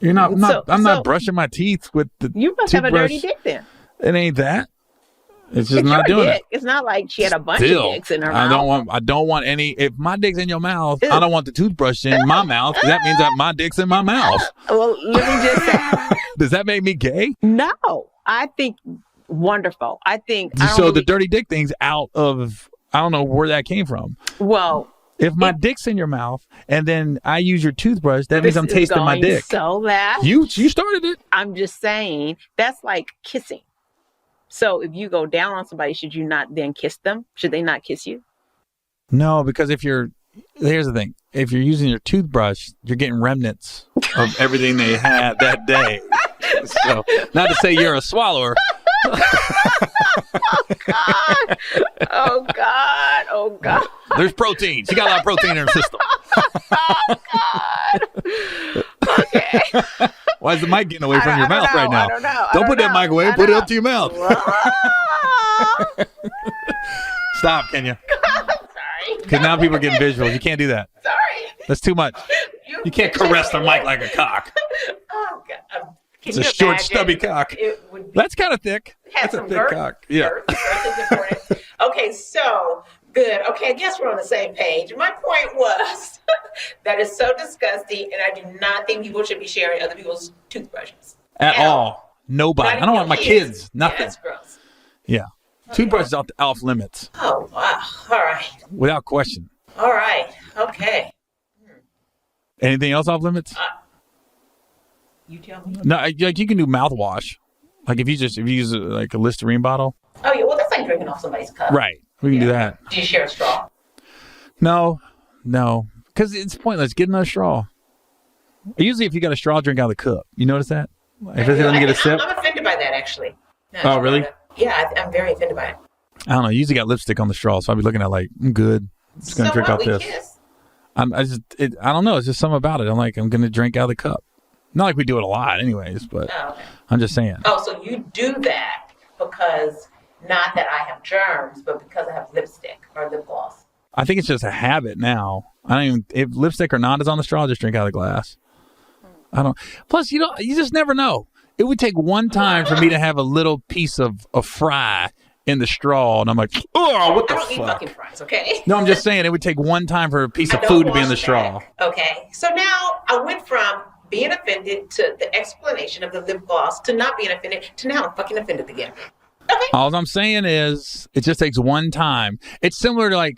I'm not brushing my teeth with the You must toothbrush. have a dirty dick then. It ain't that. It's just It's not your doing dick. it. It's not like she had a bunch of dicks in her mouth. I don't want any. If my dick's in your mouth, I don't want the toothbrush in my mouth. That means that my dick's in my mouth. Well, let me just say. Does that make me gay? No, I think wonderful. I think the dirty dick thing's out of. I don't know where that came from. Well, if my dick's in your mouth and then I use your toothbrush, that means I'm tasting my dick. So that you started it. I'm just saying that's like kissing. So if you go down on somebody, should you not then kiss them? Should they not kiss you? No, because here's the thing. If you're using your toothbrush, you're getting remnants of everything they had that day. So, not to say you're a swallower. Oh God. There's protein. She got a lot of protein in her system. Oh God. Okay. Why is the mic getting away from your mouth right now? I don't know. Don't put that mic away. Put it up to your mouth. Stop, Kenya. Sorry. Because now people are getting visuals. You can't do that. Sorry. That's too much. You can't caress the mic like a cock. Oh God. It's a short, stubby cock. That's kind of thick. That's a thick cock. Yeah. Girth is important. Okay, so good. Okay, I guess we're on the same page. My point was that is so disgusting, and I do not think people should be sharing other people's toothbrushes. At all. Nobody. I don't want my kids. Nothing. Yeah, that's gross. Yeah. Okay. Toothbrushes off limits. Oh, wow. All right. Without question. All right. Okay. Anything else off limits? You tell me. No, like you can do mouthwash. Like if you use like a Listerine bottle. Oh yeah, well that's like drinking off somebody's cup. Right, we can do that. Do you share a straw? No, because it's pointless. Get another straw. Usually, if you got a straw, drink out of the cup. You notice that? If it's gonna get a sip. I'm offended by that actually. No, oh really? Yeah, I'm very offended by it. I don't know. You usually got lipstick on the straw, so I'll be looking at like I'm good. I'm just gonna drink out this. Kiss? I don't know. It's just something about it. I'm gonna drink out of the cup. Not like we do it a lot anyways, but okay. I'm just saying. Oh, so you do that because, not that I have germs, but because I have lipstick or lip gloss. I think it's just a habit now. If lipstick or not is on the straw, I'll just drink out of the glass. Plus, you just never know. It would take one time for me to have a little piece of fry in the straw, and I'm like, oh, what the fuck? I don't eat fucking fries, okay? No, I'm just saying it would take one time for a piece of food to be in the straw. Okay, so now I went from being offended to the explanation of the lip gloss to not being offended to now I'm fucking offended again. Okay. All I'm saying is it just takes one time. It's similar to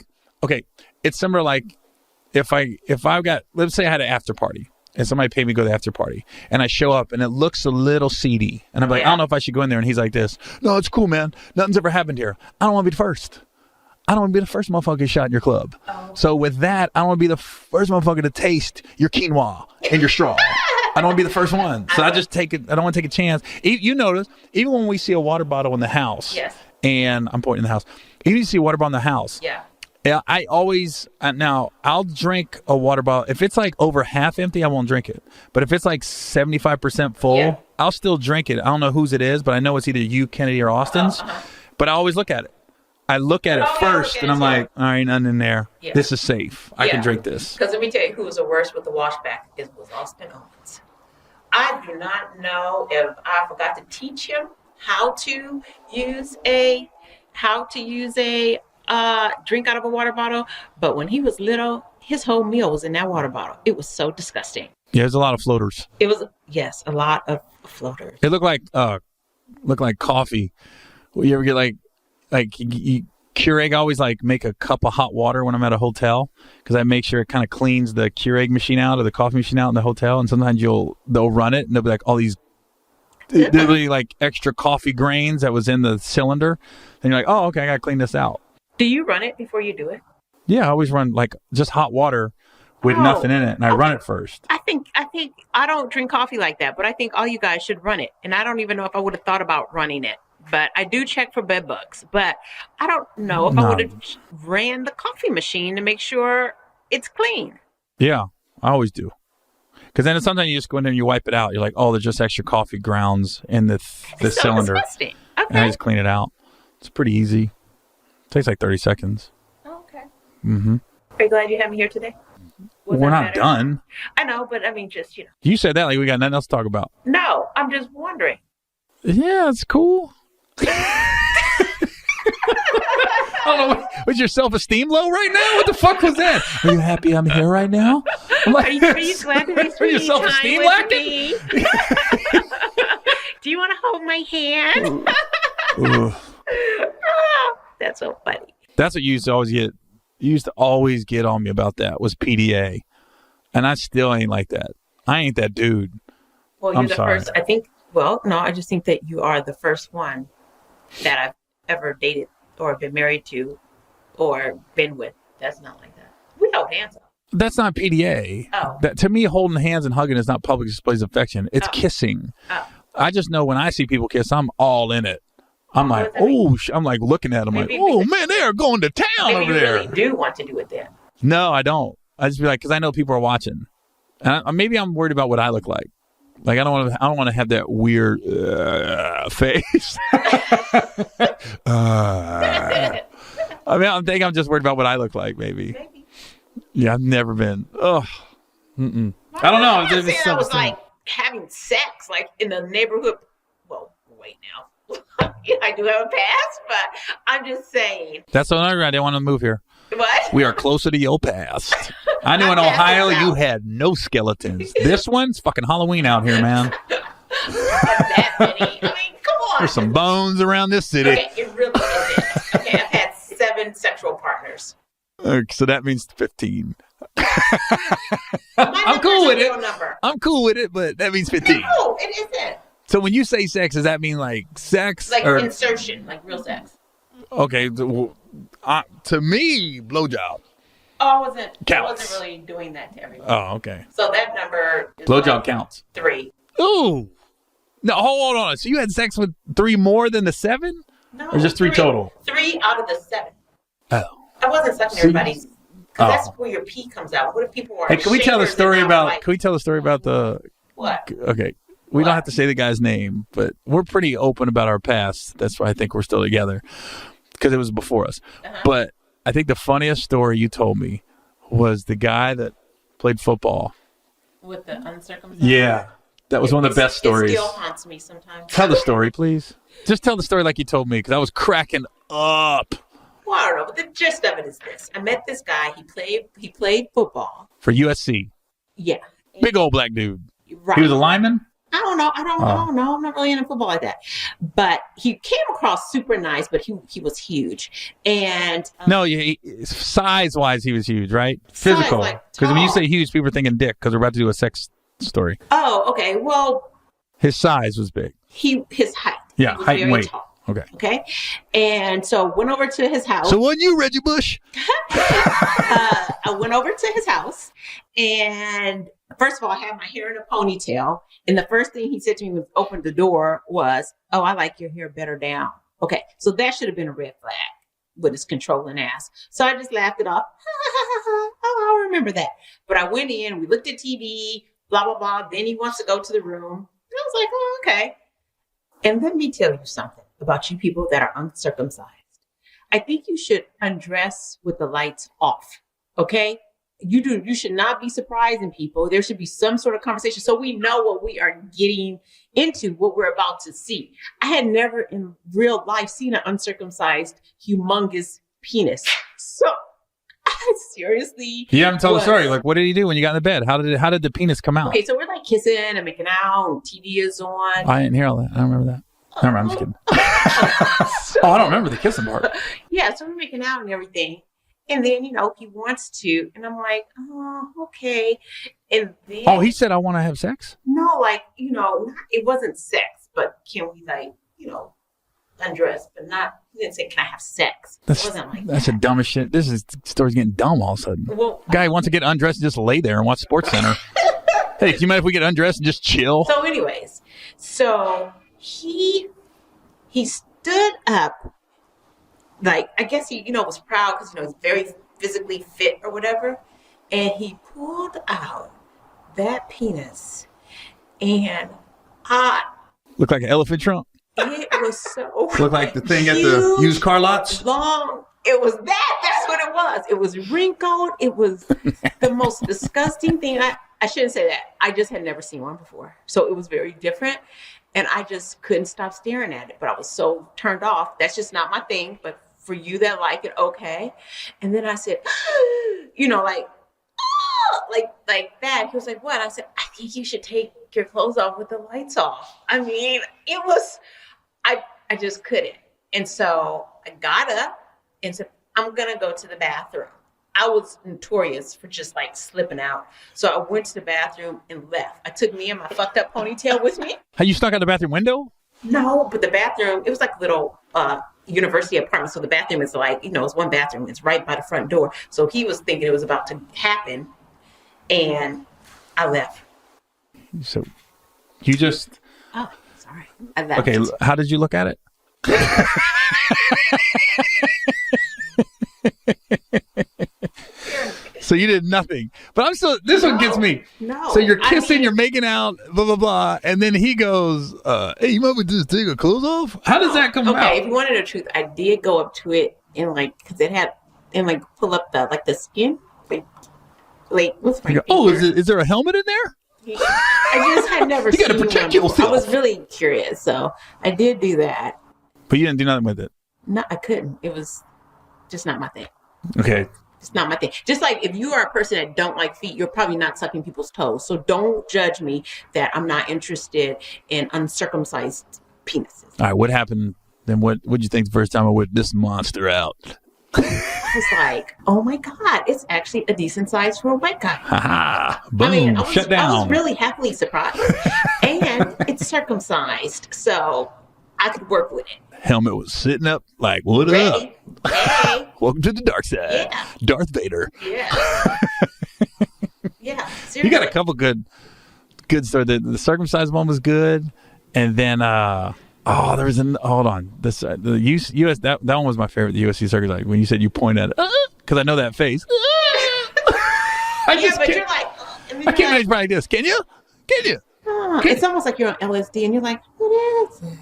if I got, let's say I had an after party and somebody paid me to go to the after party and I show up and it looks a little seedy and I'm like, I don't know if I should go in there, and he's like this. No, it's cool, man. Nothing's ever happened here. I don't want to be the first. I don't want to be the first motherfucker get shot in your club. Oh. So with that, I don't want to be the first motherfucker to taste your quinoa and your straw. I don't want to be the first one. So I just take it. I don't want to take a chance. You notice, even when we see a water bottle in the house, yes, and I'm pointing in the house, even if you see a water bottle in the house, yeah, I always, now I'll drink a water bottle. If it's like over half empty, I won't drink it. But if it's like 75% full, yeah, I'll still drink it. I don't know whose it is, but I know it's either you, Kennedy, or Austin's. But I always look at it. I look at it first, and I'm like, all right, nothing in there. Yeah. This is safe. I can drink this. Because let me tell you who was the worst with the washback. It was Austin Owens. I do not know if I forgot to teach him how to use a drink out of a water bottle. But when he was little, his whole meal was in that water bottle. It was so disgusting. Yeah, there's a lot of floaters. It was, yes, a lot of floaters. It looked like coffee. Well, you ever get like Keurig? I always like make a cup of hot water when I'm at a hotel because I make sure it kind of cleans the Keurig machine out or the coffee machine out in the hotel. And sometimes they'll run it and they'll be like all these literally like extra coffee grains that was in the cylinder. And you're like, oh, okay, I gotta clean this out. Do you run it before you do it? Yeah, I always run like just hot water with nothing in it, and I run it first. I think I don't drink coffee like that, but I think all you guys should run it. And I don't even know if I would have thought about running it, but I do check for bed bugs. But I don't know if I would have ran the coffee machine to make sure it's clean. Yeah, I always do. Because then sometimes you just go in there and you wipe it out. You're like, oh, there's just extra coffee grounds in the cylinder. Disgusting. Okay. And I just clean it out. It's pretty easy. It takes like 30 seconds. Okay. Mm-hmm. Are you glad you have me here today? We're not done. I know, but I mean, just, You said that like we got nothing else to talk about. No, I'm just wondering. Yeah, it's cool. I don't know. Was your self-esteem low right now? What the fuck was that? Are you happy I'm here right now? Are you glad to be Are your self-esteem lacking? Do you want to hold my hand? That's so funny. That's what you used to always get. You used to always get on me about that was PDA. And I still ain't like that. I ain't that dude. Well, you're the first, I think, no, I just think that you are the first one that I've ever dated or been married to or been with. That's not like that. We held hands up. That's not PDA. Oh. That, to me, holding hands and hugging is not public displays of affection. It's kissing. Oh. I just know when I see people kiss, I'm all in it. I'm like, I'm like looking at them like, oh man, they are going to town over there. Really do want to do it then? No, I don't. I just be like, because I know people are watching, and maybe I'm worried about what I look like. Like I don't want to have that weird face. I mean, I think I'm just worried about what I look like. Maybe. Yeah, I've never been. Oh, I don't know. I was like having sex, like in the neighborhood. Well, wait now. I do have a past, but I'm just saying. That's another reason I didn't want to move here. What? We are closer to your past. I knew in Ohio you had no skeletons. This one's fucking Halloween out here, man. That many. I mean, come on. There's some bones around this city. Okay, it really isn't. Okay, I've had 7 sexual partners. So that means 15. I'm cool with it. Number. I'm cool with it, but that means 15. No, it isn't. So when you say sex, does that mean like sex? Like insertion, like real sex. Okay. To me, blowjob. Oh, I wasn't really doing that to everyone. Oh, okay. So that number is blowjob counts. 3. Ooh. No, hold on. So you had sex with 3 more than the 7? No. Or just 3 total? 3 out of the 7. Oh. I wasn't sucking everybody's. Because that's where your pee comes out. What if people are? Hey, can we tell the story about? Can we tell the story about the? What? Okay. We don't have to say the guy's name, but we're pretty open about our past. That's why I think we're still together, because it was before us. Uh-huh. But I think the funniest story you told me was the guy that played football. With the uncircumcised? Yeah. That was one of the best stories. It still haunts me sometimes. Tell the story, please. Just tell the story like you told me, because I was cracking up. Well, I don't know, but the gist of it is this. I met this guy. He played football. For USC. Yeah. Big old black dude. Right. He was a lineman? I don't know. I don't know. I'm not really into football like that. But he came across super nice, but he was huge. And no, size-wise, he was huge, right? Physical. Because when you say huge, people are thinking dick, because we're about to do a sex story. Oh, okay. Well, his size was big. His height. Yeah, height and weight. Tall. Okay. And so went over to his house. So wasn't you Reggie Bush? I went over to his house, and first of all, I had my hair in a ponytail. And the first thing he said to me when he opened the door was, "Oh, I like your hair better down." Okay, so that should have been a red flag with his controlling ass. So I just laughed it off. Oh, I'll remember that. But I went in, we looked at TV, blah, blah, blah. Then he wants to go to the room. And I was like, oh, okay. And let me tell you something about you people that are uncircumcised. I think you should undress with the lights off, okay? you should not be surprising people. There should be some sort of conversation so we know what we are getting into, what we're about to see. I had never in real life seen an uncircumcised, humongous penis. So I seriously. You haven't told the story. Like, what did he do when you got in the bed? How did the penis come out? Okay, so we're like kissing and making out, and TV is on. I didn't hear all that. I don't remember that. Never mind, I'm just kidding. I don't remember the kissing part. Yeah, so we're making out and everything. And then, he wants to. And I'm like, oh, okay. And then. Oh, he said, I want to have sex? No, it wasn't sex, but can we, undress, but not, he didn't say, can I have sex? It wasn't like that's the dumbest shit. The story's getting dumb all of a sudden. Well, guy wants to get undressed and just lay there and watch Sports Center. Hey, do you mind if we get undressed and just chill? So anyways, he stood up, like, I guess he, was proud because, he's very physically fit or whatever. And he pulled out that penis and looked like an elephant trunk. It was so looked like the thing at the used car lots. Long. It was that. That's what it was. It was wrinkled. It was the most disgusting thing. I shouldn't say that. I just had never seen one before. So it was very different. And I just couldn't stop staring at it. But I was so turned off. That's just not my thing. But for you that like it, okay. And then I said, like that. He was like, what? I said, I think you should take your clothes off with the lights off. I mean, it was, I just couldn't. And so I got up and said, I'm going to go to the bathroom. I was notorious for just slipping out. So I went to the bathroom and left. I took me and my fucked up ponytail with me. How you snuck out the bathroom window? No, but the bathroom, it was like a little university apartment. So the bathroom is it's one bathroom. It's right by the front door. So he was thinking it was about to happen. And I left. So you just... Oh, sorry. I left. Okay, how did you look at it? So you did nothing. But I'm still... This one gets me. No. So you're kissing, you're making out, blah, blah, blah. And then he goes, hey, you might just take your clothes off? How does that come out? Okay, if you wanted the truth, I did go up to it and because it had... And pull up the skin. What's my oh, is there a helmet in there? I just had never seen one. You got to protect yourself. I was really curious, so I did do that. But you didn't do nothing with it? No, I couldn't. It was just not my thing. Okay. It's not my thing. Just like if you are a person that don't like feet, you're probably not sucking people's toes. So don't judge me that I'm not interested in uncircumcised penises. All right, what happened? Then what did you think the first time I whipped this monster out? I was like, oh my God, it's actually a decent size for a white guy. Boom, shut down. I was really happily surprised. And it's circumcised, so I could work with it. Helmet was sitting up like, what Ready? up? Hey. Welcome to the dark side. Yeah. Darth Vader. Yeah. Yeah, seriously. You got a couple good stories. The circumcised one was good. And then, there was hold on. The US, that one was my favorite, the USC circumcised. When you said you point at it, because I know that face. You're like, I can't imagine like this. Can you? It's almost like you're on LSD and you're like, what is it?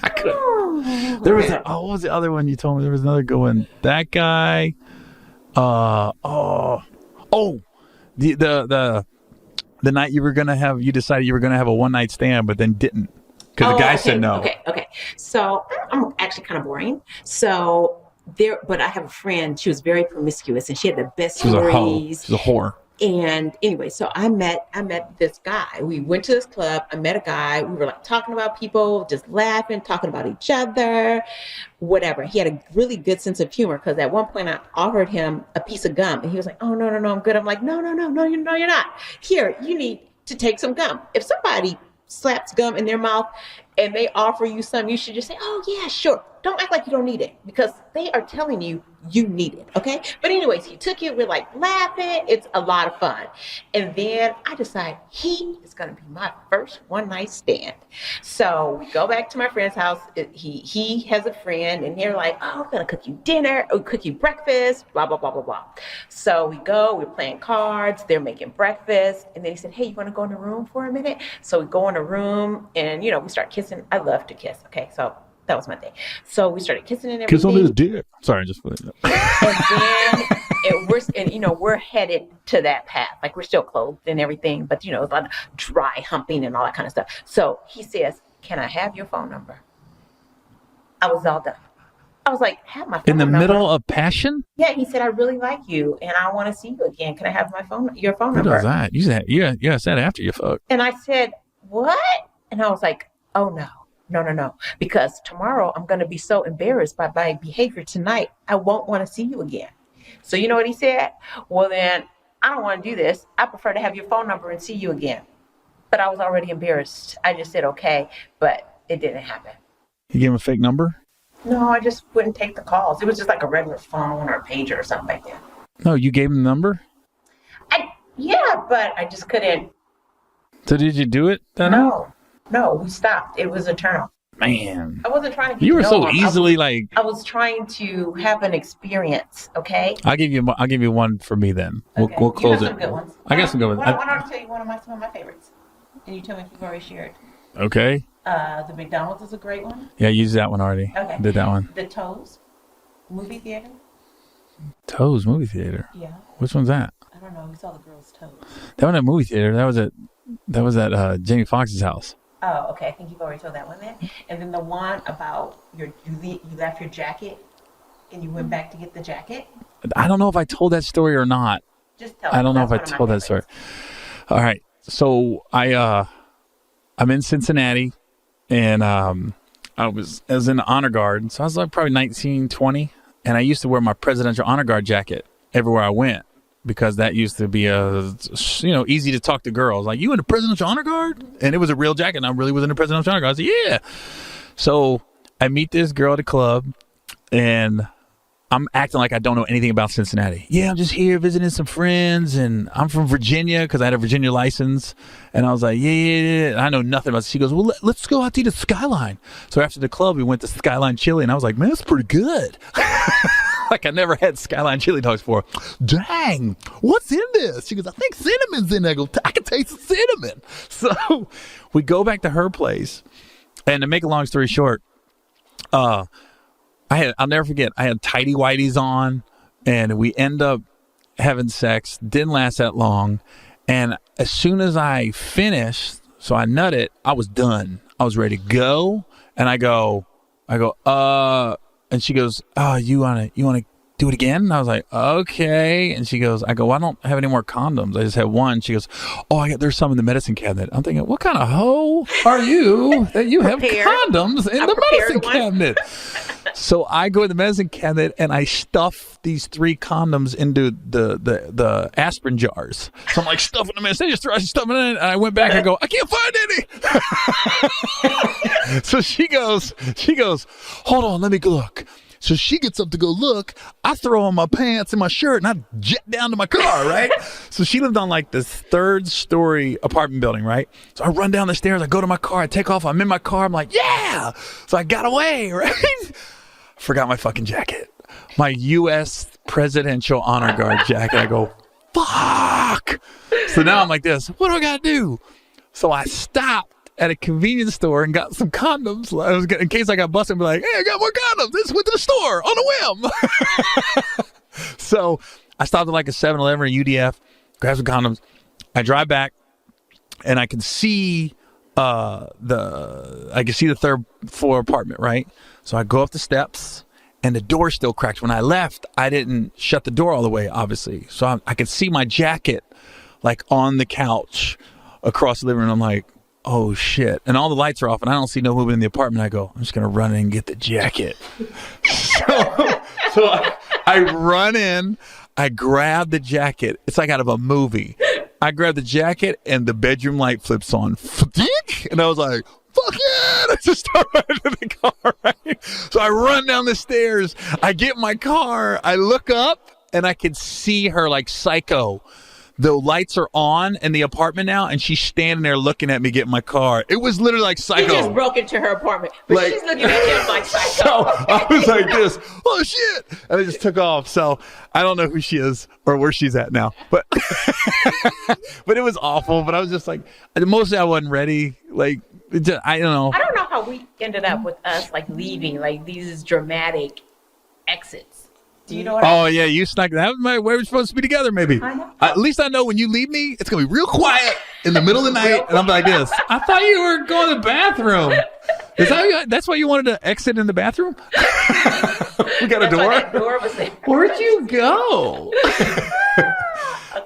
I couldn't. There was what was the other one you told me? There was another good one. That guy. The night you decided you were gonna have a one night stand, but then didn't because the guy said no. Okay. So I'm actually kind of boring. So but I have a friend. She was very promiscuous and she had the best stories. She's a whore. And anyway, so I met this guy. We went to this club. I met a guy. We were talking about people, just laughing, talking about each other, whatever. He had a really good sense of humor because at one point I offered him a piece of gum and he was like, oh, no, I'm good. I'm like, no, you're not. Here, you need to take some gum. If somebody slaps gum in their mouth and they offer you some, you should just say, oh, yeah, sure. Don't act like you don't need it because they are telling you need it, okay? But anyways, he took it. We're laughing. It's a lot of fun. And then I decide he is going to be my first one night stand. So we go back to my friend's house. He has a friend and they're like, oh, I'm going to cook you dinner or cook you breakfast, blah, blah, blah, blah, blah. So we go, we're playing cards. They're making breakfast. And then he said, hey, you want to go in the room for a minute? So we go in the room and, we start kissing. I love to kiss, okay? So that was my thing. So we started kissing and everything. Kiss on his dick. Sorry, just put it up. And then we're headed to that path. Like, we're still clothed and everything, but it's a lot of dry humping and all that kind of stuff. So he says, "Can I have your phone number?" I was all done. I was like, "Have my phone In the number?" middle of passion? Yeah, he said, "I really like you and I want to see you again. Can I have your phone Who number?" does that? You said after you fuck. And I said, "What?" And I was like, "Oh no. No. Because tomorrow I'm going to be so embarrassed by my behavior tonight. I won't want to see you again." So you know what he said? "Well, then I don't want to do this. I prefer to have your phone number and see you again." But I was already embarrassed. I just said, "Okay," but it didn't happen. You gave him a fake number? No, I just wouldn't take the calls. It was just like a regular phone or a pager or something like that. No, you gave him the number? Yeah, but I just couldn't. So did you do it then? No, we stopped. It was a turn off. Man. I wasn't trying to. You were so him. easily I was trying to have an experience. Okay. I'll give you one for me then. Okay. We'll close you it. have some good ones. I got some good ones. Why don't I tell you some of my favorites, and you tell me if you've already shared. Okay. The McDonald's is a great one. Yeah, I used that one already. Okay. Did that one. The Toes movie theater. Toes movie theater. Yeah. Which one's that? I don't know. We saw the girls' toes. That one at movie theater. That was at Jamie Foxx's house. Oh, okay. I think you've already told that one then. And then the one about you left your jacket and you went back to get the jacket. I don't know if I told that story or not. Just tell. I don't know if I That's one of my told that story. favorites. All right. So I'm in Cincinnati, and I was in the honor guard. So I was like probably 19, 20, and I used to wear my presidential honor guard jacket everywhere I went because that used to be easy to talk to girls. Like, "You in the presidential honor guard?" And it was a real jacket, and I really was in the presidential honor guard. I said, "Yeah." So I meet this girl at a club, and I'm acting like I don't know anything about Cincinnati. "Yeah, I'm just here visiting some friends, and I'm from Virginia," because I had a Virginia license. And I was like, yeah. I know nothing about it. She goes, "Well, let's go out to eat at Skyline." So after the club, we went to Skyline Chili, and I was like, "Man, that's pretty good." Like, I never had Skyline Chili Dogs before. "Dang, what's in this?" She goes, "I think cinnamon's in there." I go, "I can taste the cinnamon." So we go back to her place, and to make a long story short, I'll never forget, I had tighty whities on, and we end up having sex. Didn't last that long. And as soon as I finished, so I nutted, I was done. I was ready to go. And I go, and she goes, "Oh, you wanna do it again?" And I was like, "Okay." And she goes, "Well, I don't have any more condoms. I just have one." She goes, "Oh, there's some in the medicine cabinet." I'm thinking, what kind of hoe are you that you have condoms in the medicine cabinet? So I go to the medicine cabinet and I stuff these 3 condoms into the aspirin jars. So I'm like stuffing them in. I just stuff it in, and I went back and go, "I can't find any." So she goes, "Hold on, let me look." So she gets up to go look. I throw on my pants and my shirt, and I jet down to my car, right? So she lived on like this 3rd-story apartment building, right? So I run down the stairs. I go to my car. I take off. I'm in my car. I'm like, "Yeah!" So I got away, right? Forgot my fucking jacket. My U.S. presidential honor guard jacket. I go, fuck. So now I'm like this. What do I got to do? So I stopped at a convenience store and got some condoms. In case I got busted, I'd be like, "Hey, I got more condoms. Just went to the store on a whim." So I stopped at like a 7-Eleven or UDF, grab some condoms. I drive back, and I can see the 3rd floor apartment, right? So I go up the steps, and the door still cracked. When I left, I didn't shut the door all the way, obviously. So I could see my jacket like on the couch across the living room. I'm like, oh shit. And all the lights are off, and I don't see no movement in the apartment. I go, I'm just going to run in and get the jacket. So I run in, I grab the jacket. It's like out of a movie. I grab the jacket, and the bedroom light flips on. And I was like, fuck yeah! I just start running to the car, right? So I run down the stairs. I get in my car. I look up, and I can see her like psycho. The lights are on in the apartment now, and she's standing there looking at me get in my car. It was literally like psycho. You just broke into her apartment, but she's looking at you like psycho. So I was like this, oh shit, and I just took off. So I don't know who she is or where she's at now, but but it was awful. But I was just like, mostly I wasn't ready. Like, I don't know. I don't know how we ended up with us like leaving like these dramatic exits. Do you know what? Oh yeah, you snuck. That was my way we're supposed to be together. Maybe. I know. At least I know when you leave me, it's gonna be real quiet in the middle of the night, and I'm like this. I thought you were going to the bathroom. That's why you wanted to exit in the bathroom? We got a door. That door was there. Where'd you go?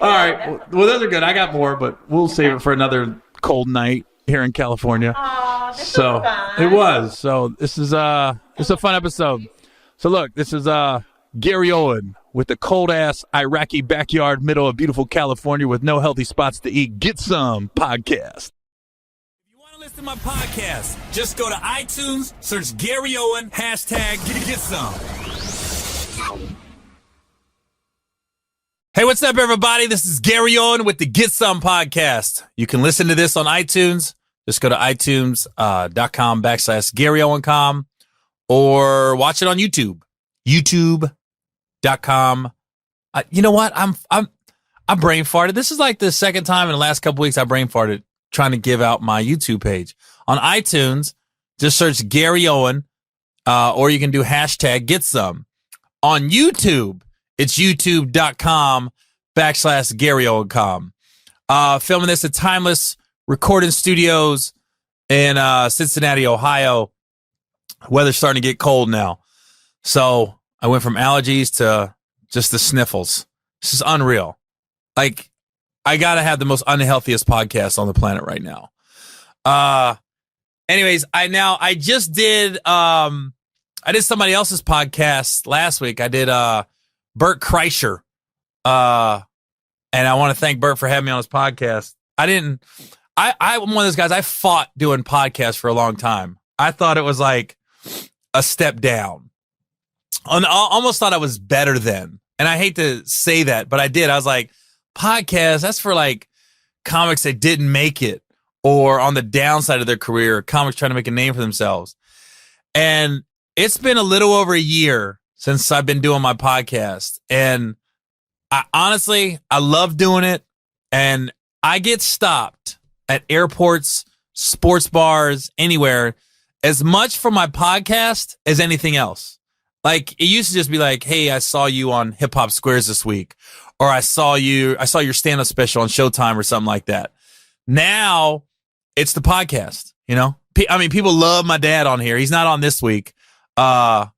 All right. Well, those are good. I got more, but we'll save it for another cold night here in California. Aw, this So was fun. it was. So this is a fun episode. So look, this is Gary Owen with the cold ass Iraqi backyard, middle of beautiful California with no healthy spots to eat. Get some podcast. If you want to listen to my podcast, just go to iTunes, search Gary Owen, hashtag get some. Hey, what's up, everybody? This is Gary Owen with the Get Some podcast. You can listen to this on iTunes. Just go to itunes.com/GaryOwen.com or watch it on YouTube. YouTube.com. You know what? I'm brain farted. This is like the second time in the last couple weeks I brain farted trying to give out my YouTube page. On iTunes, just search Gary Owen, or you can do hashtag Get Some. On YouTube, it's youtube.com/GaryOwen.com. Filming this at Timeless Recording Studios in Cincinnati, Ohio. Weather's starting to get cold now. So I went from allergies to just the sniffles. This is unreal. Like, I got to have the most unhealthiest podcast on the planet right now. Anyways, I just did, I did somebody else's podcast last week. I did, Bert Kreischer. And I want to thank Bert for having me on his podcast. I'm one of those guys, I fought doing podcasts for a long time. I thought it was like a step down. I almost thought I was better then. And I hate to say that, but I did. I was like, podcast, that's for like comics that didn't make it or on the downside of their career, comics trying to make a name for themselves. And it's been a little over a year since I've been doing my podcast. And honestly, I love doing it. And I get stopped at airports, sports bars, anywhere, as much for my podcast as anything else. Like, it used to just be like, hey, I saw you on Hip Hop Squares this week, or I saw your stand-up special on Showtime or something like that. Now it's the podcast, you know? I mean, people love my dad on here. He's not on this week. But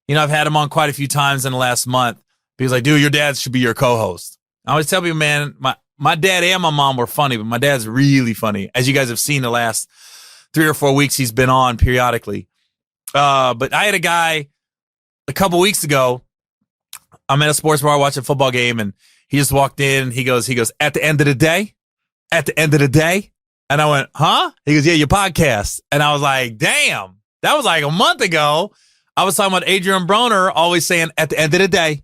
you know, I've had him on quite a few times in the last month. He's like, dude, your dad should be your co-host. I always tell people, man, my dad and my mom were funny, but my dad's really funny. As you guys have seen the last 3 or 4 weeks, he's been on periodically. But I had a guy a couple weeks ago. I'm at a sports bar watching a football game, and he just walked in. He goes, at the end of the day? And I went, huh? He goes, yeah, your podcast. And I was like, damn, that was like a month ago. I was talking about Adrian Broner always saying, at the end of the day,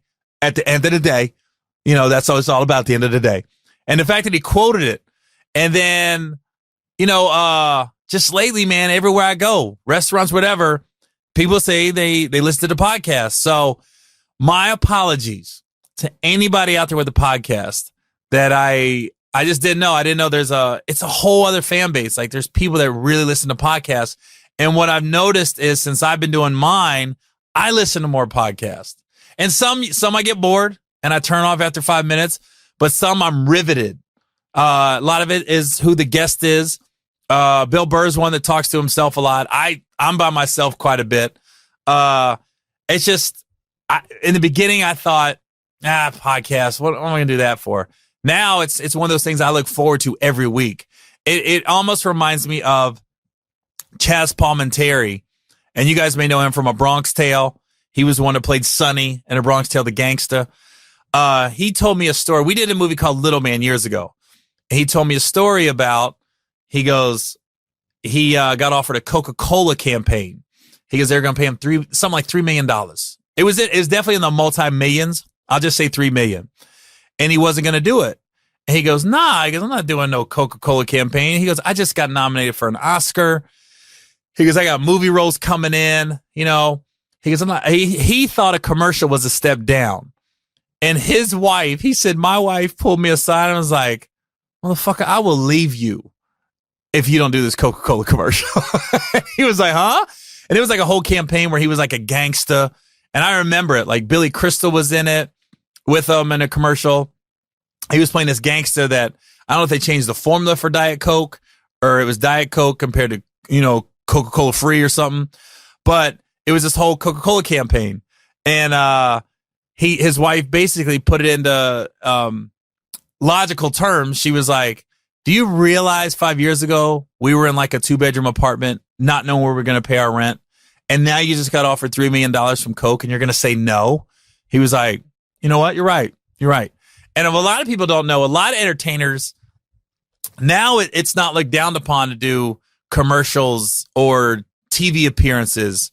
you know, that's what it's all about, the end of the day. And the fact that he quoted it. And then, you know, just lately, man, everywhere I go, restaurants, whatever, people say they listen to the podcast. So my apologies to anybody out there with a podcast that I just didn't know. I didn't know it's a whole other fan base. Like, there's people that really listen to podcasts. And what I've noticed is since I've been doing mine, I listen to more podcasts. And some I get bored and I turn off after 5 minutes, but some I'm riveted. A lot of it is who the guest is. Bill Burr's one that talks to himself a lot. I'm by myself quite a bit. It's just, in the beginning I thought, podcast, what am I going to do that for? Now it's one of those things I look forward to every week. It almost reminds me of Chaz Palminteri, and you guys may know him from A Bronx Tale. He was the one that played Sonny in A Bronx Tale, the gangsta. He told me a story. We did a movie called Little Man years ago. And he told me a story about, he goes, he got offered a Coca-Cola campaign. He goes, they're going to pay him something like $3 million. It was definitely in the multi-millions. I'll just say $3 million. And he wasn't going to do it. And he goes, nah, he goes, I'm not doing no Coca-Cola campaign. He goes, I just got nominated for an Oscar. He goes, I got movie roles coming in, you know. He goes, he thought a commercial was a step down. And his wife, he said, my wife pulled me aside and was like, motherfucker, I will leave you if you don't do this Coca-Cola commercial. He was like, huh? And it was like a whole campaign where he was like a gangster And I remember it. Like Billy Crystal was in it with him in a commercial. He was playing this gangster that, I don't know if they changed the formula for Diet Coke or it was Diet Coke compared to, Coca-Cola free or something. But it was this whole Coca-Cola campaign. And his wife basically put it into logical terms. She was like, do you realize 5 years ago we were in like a 2-bedroom apartment, not knowing where we're going to pay our rent? And now you just got offered $3 million from Coke and you're going to say no? He was like, you know what? You're right. You're right. And a lot of people don't know, a lot of entertainers, now it's not looked down upon to do commercials or TV appearances.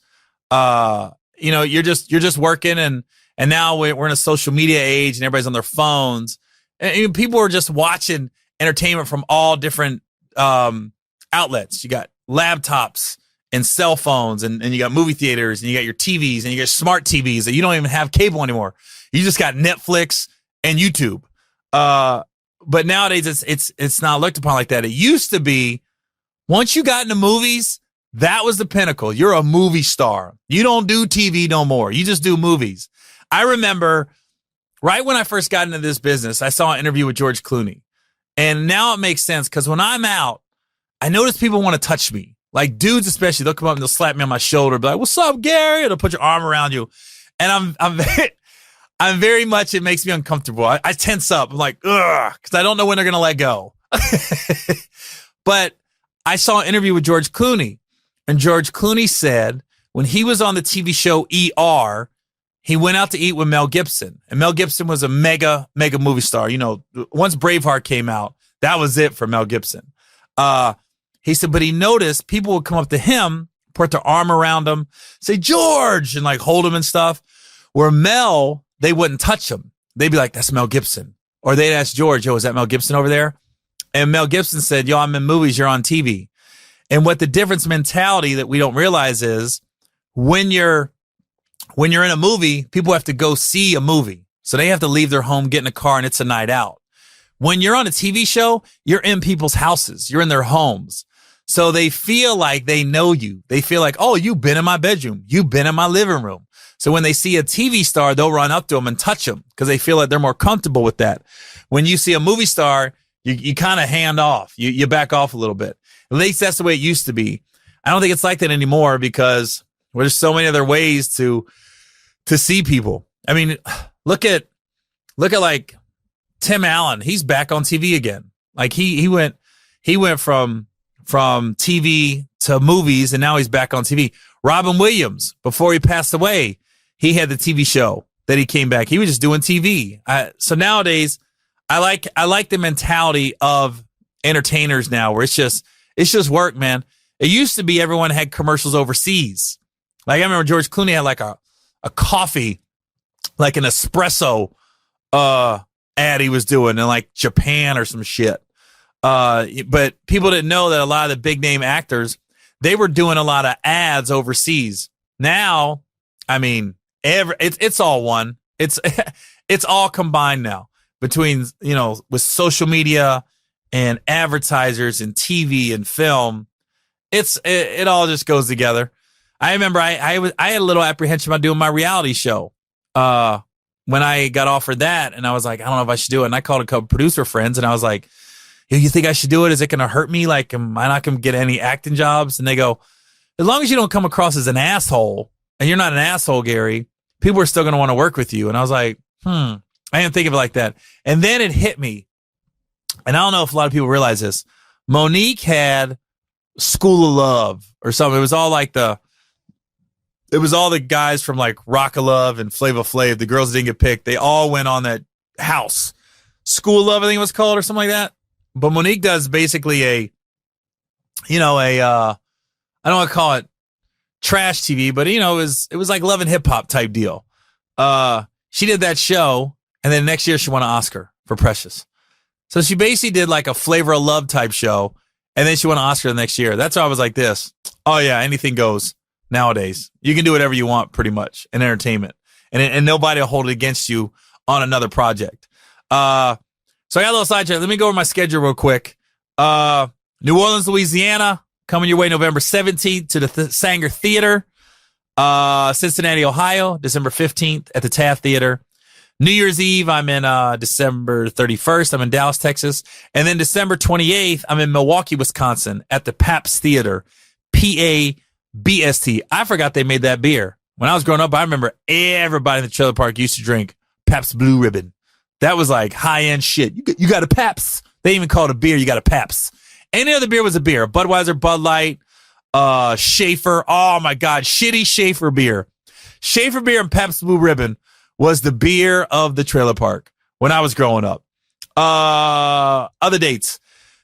You're just working and now we're in a social media age and everybody's on their phones. And people are just watching entertainment from all different outlets. You got laptops and cell phones and you got movie theaters and you got your TVs and you got smart TVs that you don't even have cable anymore. You just got Netflix and YouTube. But nowadays it's not looked upon like that. It used to be, once you got into movies, that was the pinnacle. You're a movie star. You don't do TV no more. You just do movies. I remember right when I first got into this business, I saw an interview with George Clooney. And now it makes sense because when I'm out, I notice people want to touch me. Like dudes especially, they'll come up and they'll slap me on my shoulder, be like, "What's up, Gary?" And they'll put your arm around you. And I'm very much, it makes me uncomfortable. I tense up. I'm like, ugh, because I don't know when they're going to let go. But I saw an interview with George Clooney. And George Clooney said when he was on the TV show ER, he went out to eat with Mel Gibson. And Mel Gibson was a mega movie star. Once Braveheart came out, that was it for Mel Gibson. He said, but he noticed people would come up to him, put their arm around him, say, "George," and like hold him and stuff. Where Mel, they wouldn't touch him. They'd be like, "That's Mel Gibson." Or they'd ask George, "Yo, is that Mel Gibson over there?" And Mel Gibson said, "Yo, I'm in movies, you're on TV." And what the difference mentality that we don't realize is when you're in a movie, people have to go see a movie. So they have to leave their home, get in a car, and it's a night out. When you're on a TV show, you're in people's houses. You're in their homes. So they feel like they know you. They feel like, "Oh, you've been in my bedroom. You've been in my living room." So when they see a TV star, they'll run up to them and touch them because they feel like they're more comfortable with that. When you see a movie star, you kind of hand off. You back off a little bit. At least that's the way it used to be. I don't think it's like that anymore because there's so many other ways to see people. I mean, look at like Tim Allen. He's back on TV again. Like he went from TV to movies and now he's back on TV. Robin Williams, before he passed away, he had the TV show that he came back. He was just doing TV. So nowadays, I like the mentality of entertainers now where it's just work, man. It used to be everyone had commercials overseas. Like I remember George Clooney had like a coffee, like an espresso ad he was doing in like Japan or some shit. But people didn't know that a lot of the big name actors, they were doing a lot of ads overseas. Now, I mean, it's all one. It's all combined now between, with social media and advertisers and TV and film. It all just goes together. I remember I had a little apprehension about doing my reality show when I got offered that, and I was like, I don't know if I should do it. And I called a couple producer friends, and I was like, "You think I should do it? Is it going to hurt me? Like, am I not going to get any acting jobs?" And they go, "As long as you don't come across as an asshole, and you're not an asshole, Gary, people are still going to want to work with you." And I was like, I didn't think of it like that. And then it hit me. And I don't know if a lot of people realize this. Monique had School of Love or something. It was all the guys from like Rock of Love and Flava Flav. The girls that didn't get picked. They all went on that house. School of Love, I think it was called, or something like that. But Monique does basically I don't want to call it trash TV, but it was like Love and Hip Hop type deal. She did that show, and then next year she won an Oscar for Precious. So she basically did like a Flavor of Love type show, and then she won an Oscar the next year. That's why I was like this. Oh yeah, anything goes nowadays. You can do whatever you want pretty much in entertainment, and nobody will hold it against you on another project. So I got a little sidetracked. Let me go over my schedule real quick. New Orleans, Louisiana, coming your way November 17th to the Sanger Theater. Cincinnati, Ohio, December 15th at the Taft Theater. New Year's Eve, I'm in December 31st. I'm in Dallas, Texas. And then December 28th, I'm in Milwaukee, Wisconsin at the Pabst Theater, Pabst. I forgot they made that beer. When I was growing up, I remember everybody in the trailer park used to drink Pabst Blue Ribbon. That was like high-end shit. You got a Pabst. They even called it a beer. You got a Pabst. Any other beer was a beer. Budweiser, Bud Light, Schaefer. Oh, my God. Shitty Schaefer beer. Schaefer beer and Pabst Blue Ribbon was the beer of the trailer park when I was growing up. Other dates.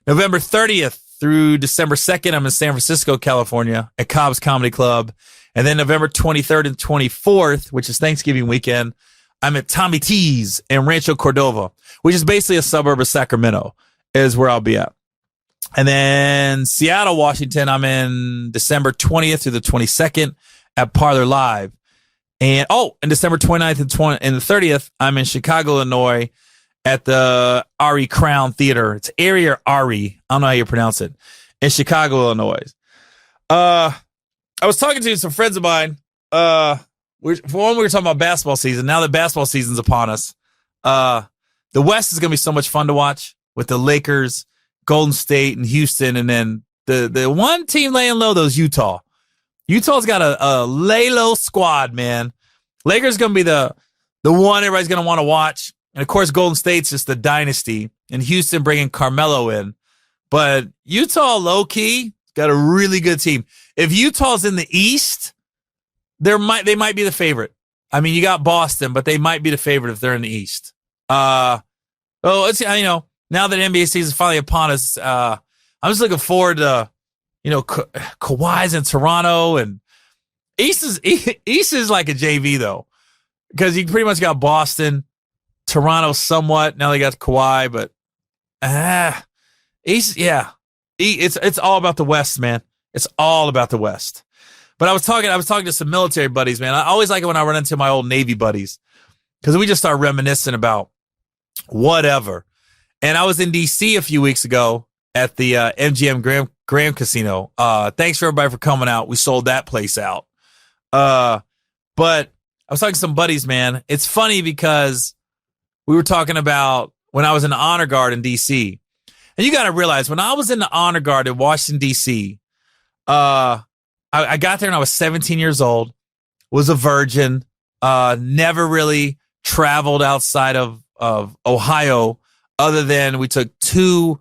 November 30th through December 2nd, I'm in San Francisco, California at Cobb's Comedy Club. And then November 23rd and 24th, which is Thanksgiving weekend, I'm at Tommy T's in Rancho Cordova, which is basically a suburb of Sacramento, is where I'll be at. And then Seattle, Washington, I'm in December 20th through the 22nd at Parlor Live. And December 29th and the 30th, I'm in Chicago, Illinois at the Ari Crown Theater. It's Ari or Ari. I don't know how you pronounce it. In Chicago, Illinois. I was talking to some friends of mine. We were talking about basketball season. Now that basketball season's upon us, the West is going to be so much fun to watch with the Lakers, Golden State, and Houston. And then the one team laying low, though, is Utah. Utah's got a lay low squad, man. Lakers going to be the one everybody's going to want to watch. And, of course, Golden State's just the dynasty. And Houston bringing Carmelo in. But Utah, low-key, got a really good team. If Utah's in the East, they might be the favorite. I mean, you got Boston, but they might be the favorite if they're in the East. Let's see, now that NBA season is finally upon us, I'm just looking forward to, Kawhi's in Toronto, and East is like a JV though, because you pretty much got Boston, Toronto somewhat. Now they got Kawhi, but East, yeah, it's all about the West, man. It's all about the West. But I was talking to some military buddies, man. I always like it when I run into my old Navy buddies because we just start reminiscing about whatever. And I was in D.C. a few weeks ago at the MGM Grand Casino. Thanks for everybody for coming out. We sold that place out. But I was talking to some buddies, man. It's funny because we were talking about when I was in the Honor Guard in D.C. And you got to realize, when I was in the Honor Guard in Washington, D.C., I got there and I was 17 years old, was a virgin, never really traveled outside of Ohio, other than we took 2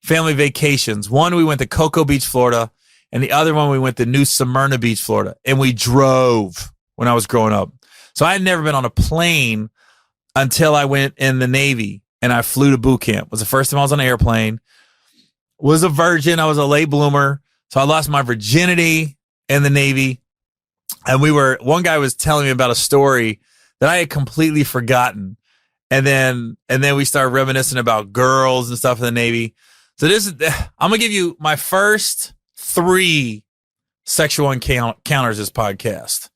family vacations. One, we went to Cocoa Beach, Florida, and the other one, we went to New Smyrna Beach, Florida. And we drove when I was growing up. So I had never been on a plane until I went in the Navy, and I flew to boot camp. It was the first time I was on an airplane. Was a virgin. I was a late bloomer. So I lost my virginity in the Navy. And one guy was telling me about a story that I had completely forgotten. And then we started reminiscing about girls and stuff in the Navy. So I'm going to give you my first 3 sexual encounters this podcast.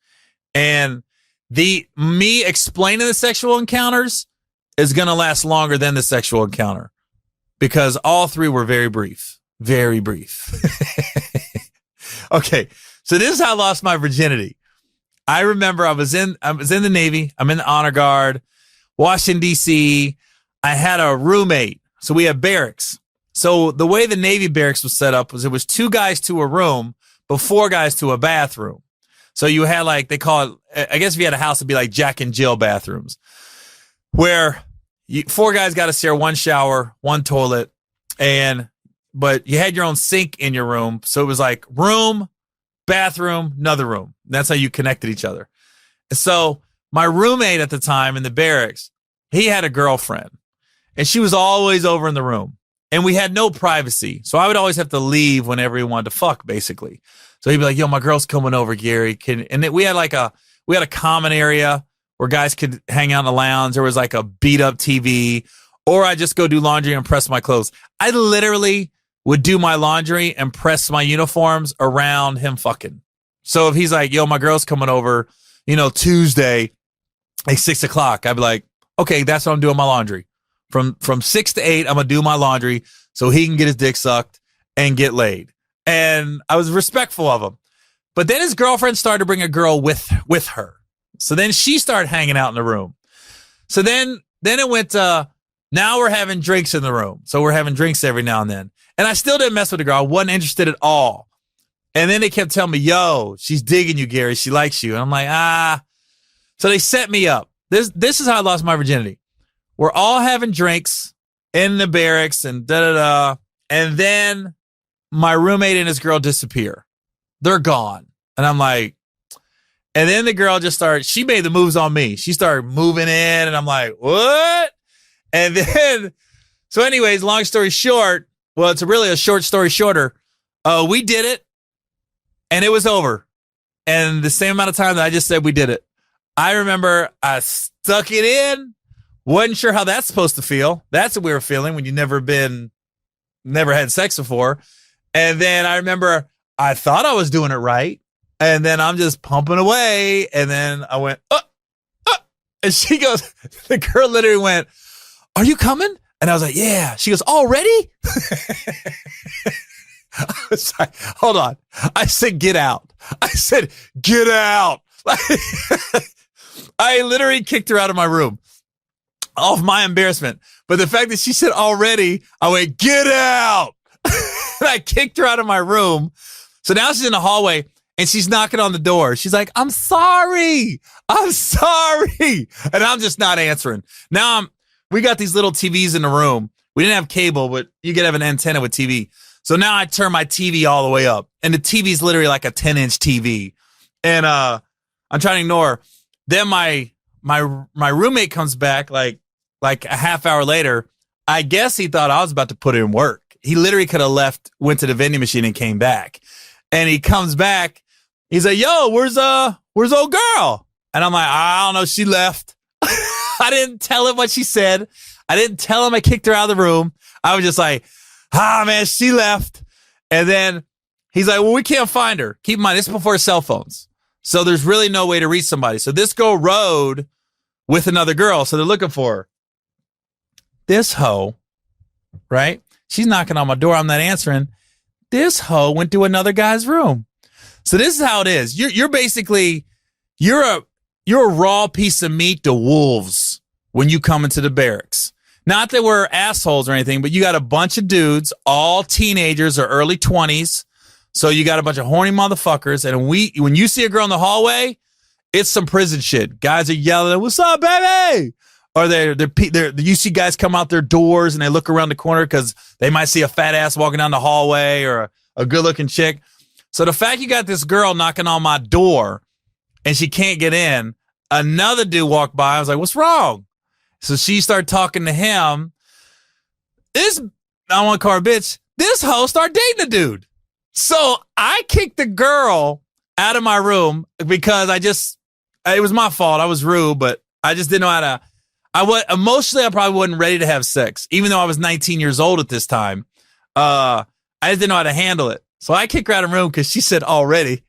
And me explaining the sexual encounters is going to last longer than the sexual encounter because all 3 were very brief, very brief. Okay. So this is how I lost my virginity. I remember I was in the Navy. I'm in the Honor Guard, Washington, D.C. I had a roommate. So we had barracks. So the way the Navy barracks was set up was it was 2 guys to a room, but 4 guys to a bathroom. So you had they call it, I guess if you had a house, it'd be like Jack and Jill bathrooms, where 4 guys got to share 1 shower, 1 toilet, but you had your own sink in your room. So it was like room, bathroom, another room. That's how you connected each other. And so my roommate at the time in the barracks, he had a girlfriend, and she was always over in the room, and we had no privacy. So I would always have to leave whenever he wanted to fuck, basically. So he'd be like, "Yo, my girl's coming over, Gary." And then we had a common area where guys could hang out in the lounge. There was like a beat up TV, or I just go do laundry and press my clothes. I literally would do my laundry and press my uniforms around him fucking. So if he's like, "Yo, my girl's coming over, Tuesday at 6 o'clock," I'd be like, "Okay, that's what I'm doing my laundry. From 6 to 8, I'm going to do my laundry so he can get his dick sucked and get laid." And I was respectful of him. But then his girlfriend started to bring a girl with her. So then she started hanging out in the room. So then it went now we're having drinks in the room. So we're having drinks every now and then. And I still didn't mess with the girl. I wasn't interested at all. And then they kept telling me, yo, she's digging you, Gary. She likes you. And I'm like, So they set me up. This is how I lost my virginity. We're all having drinks in the barracks and da-da-da. And then my roommate and his girl disappear. They're gone. And I'm like, and then the girl just started, she made the moves on me. She started moving in and I'm like, what? And then, so anyways, long story short, well, it's really a short story shorter. We did it and it was over. And the same amount of time that I just said we did it. I remember I stuck it in. Wasn't sure how that's supposed to feel. That's a weird feeling when you never had sex before. And then I remember I thought I was doing it right. And then I'm just pumping away. And then I went, and she goes, the girl literally went, are you coming? And I was like, yeah. She goes, already? I was like, hold on. I said, get out. I said, get out. I literally kicked her out of my room off my embarrassment. But the fact that she said already, I went, get out. And I kicked her out of my room. So now she's in the hallway and she's knocking on the door. She's like, I'm sorry. I'm sorry. And I'm just not answering. Now we got these little TVs in the room. We didn't have cable, but you could have an antenna with TV. So now I turn my TV all the way up and the TV's literally like a 10-inch TV. And I'm trying to ignore. Then my roommate comes back like a half hour later. I guess he thought I was about to put in work. He literally could have left, went to the vending machine and came back. And he comes back. He's like, yo, where's old girl? And I'm like, I don't know. She left. I didn't tell him what she said. I didn't tell him I kicked her out of the room. I was just like, man, she left. And then he's like, well, we can't find her. Keep in mind, this is before cell phones. So there's really no way to reach somebody. So this girl rode with another girl. So they're looking for her. This hoe, right? She's knocking on my door. I'm not answering. This hoe went to another guy's room. So this is how it is. You're basically, you're a raw piece of meat to wolves when you come into the barracks. Not that we're assholes or anything, but you got a bunch of dudes, all teenagers or early 20s. So you got a bunch of horny motherfuckers. And when you see a girl in the hallway, it's some prison shit. Guys are yelling, what's up, baby? Or you see guys come out their doors and they look around the corner because they might see a fat ass walking down the hallway or a good looking chick. So the fact you got this girl knocking on my door and she can't get in, another dude walked by. I was like, what's wrong? So she started talking to him. I don't want to call her a bitch. This hoe started dating a dude. So I kicked the girl out of my room because it was my fault. I was rude, but I just didn't know how to. Emotionally, I probably wasn't ready to have sex, even though I was 19 years old at this time. I just didn't know how to handle it. So I kicked her out of the room because she said already,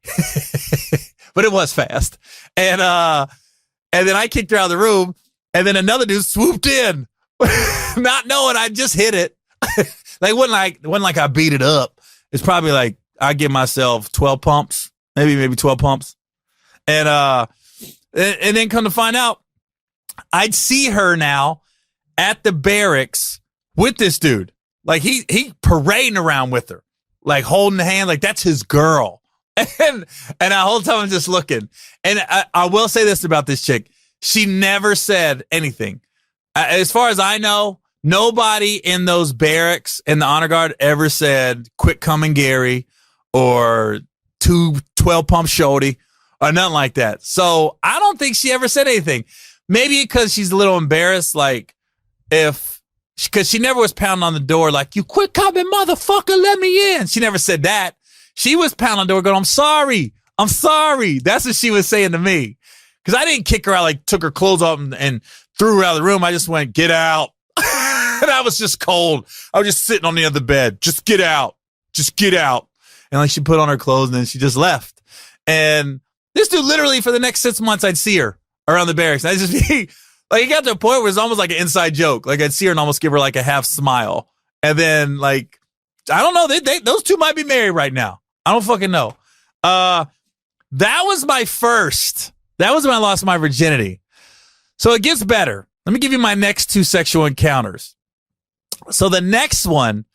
but it was fast. And then I kicked her out of the room, and then another dude swooped in, not knowing I just hit it. It wasn't like I beat it up. It's probably like I give myself 12 pumps, maybe 12 pumps, and then come to find out, I'd see her now at the barracks with this dude. Like he parading around with her, like holding the hand, like that's his girl. And the whole time I'm just looking. And I will say this about this chick. She never said anything. As far as I know, nobody in those barracks in the honor guard ever said, quit coming, Gary, or 12 pump shorty, or nothing like that. So I don't think she ever said anything. Maybe because she's a little embarrassed, like because she never was pounding on the door like, you quit coming, motherfucker, let me in. She never said that. She was pounding on the door going, I'm sorry. That's what she was saying to me. Because I didn't kick her out, like took her clothes off and threw her out of the room. I just went, get out. And I was just cold. I was just sitting on the other bed. Just get out. And like she put on her clothes and then she just left. And this dude literally for the next 6 months, I'd see her around the barracks. And I'd just be like, it got to a point where it's almost like an inside joke. Like I'd see her and almost give her like a half smile. And then like, I don't know. Those two might be married right now. I don't fucking know. that was my first. That was when I lost my virginity. So it gets better. Let me give you my next 2 sexual encounters. So the next one,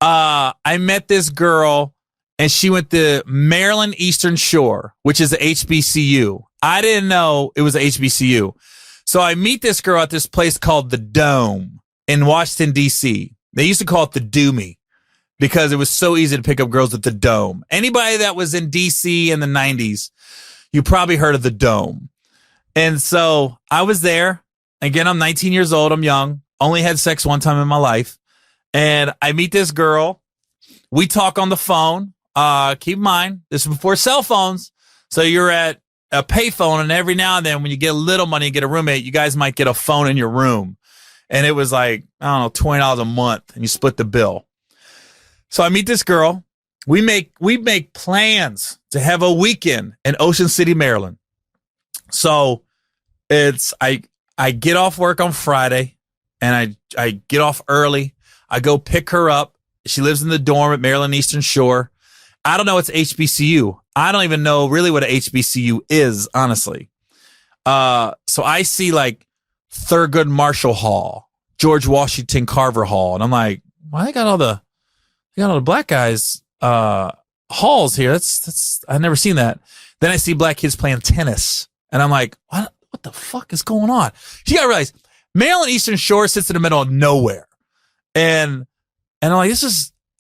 I met this girl, and she went to Maryland Eastern Shore, which is a HBCU. I didn't know it was a HBCU. So I meet this girl at this place called The Dome in Washington, D.C. They used to call it the Doomie because it was so easy to pick up girls at the Dome. Anybody that was in D.C. in the 90s, you probably heard of the Dome. And so I was there. Again, I'm 19 years old. I'm young. Only had sex one time in my life. And I meet this girl. We talk on the phone. Keep in mind, this is before cell phones. So you're at a payphone, and every now and then when you get a little money and get a roommate, you guys might get a phone in your room. And it was like, I don't know, $20 a month, and you split the bill. So I meet this girl. We make plans to have a weekend in Ocean City, Maryland. So it's I get off work on Friday, and I get off early. I go pick her up. She lives in the dorm at Maryland Eastern Shore. I don't know what's HBCU. I don't even know really what an HBCU is, honestly. So I see like Thurgood Marshall Hall, George Washington Carver Hall, and I'm like, why they got all the black guys halls here? That's I've never seen that. Then I see black kids playing tennis, and I'm like, what the fuck is going on? You gotta realize Maryland Eastern Shore sits in the middle of nowhere, and I'm like,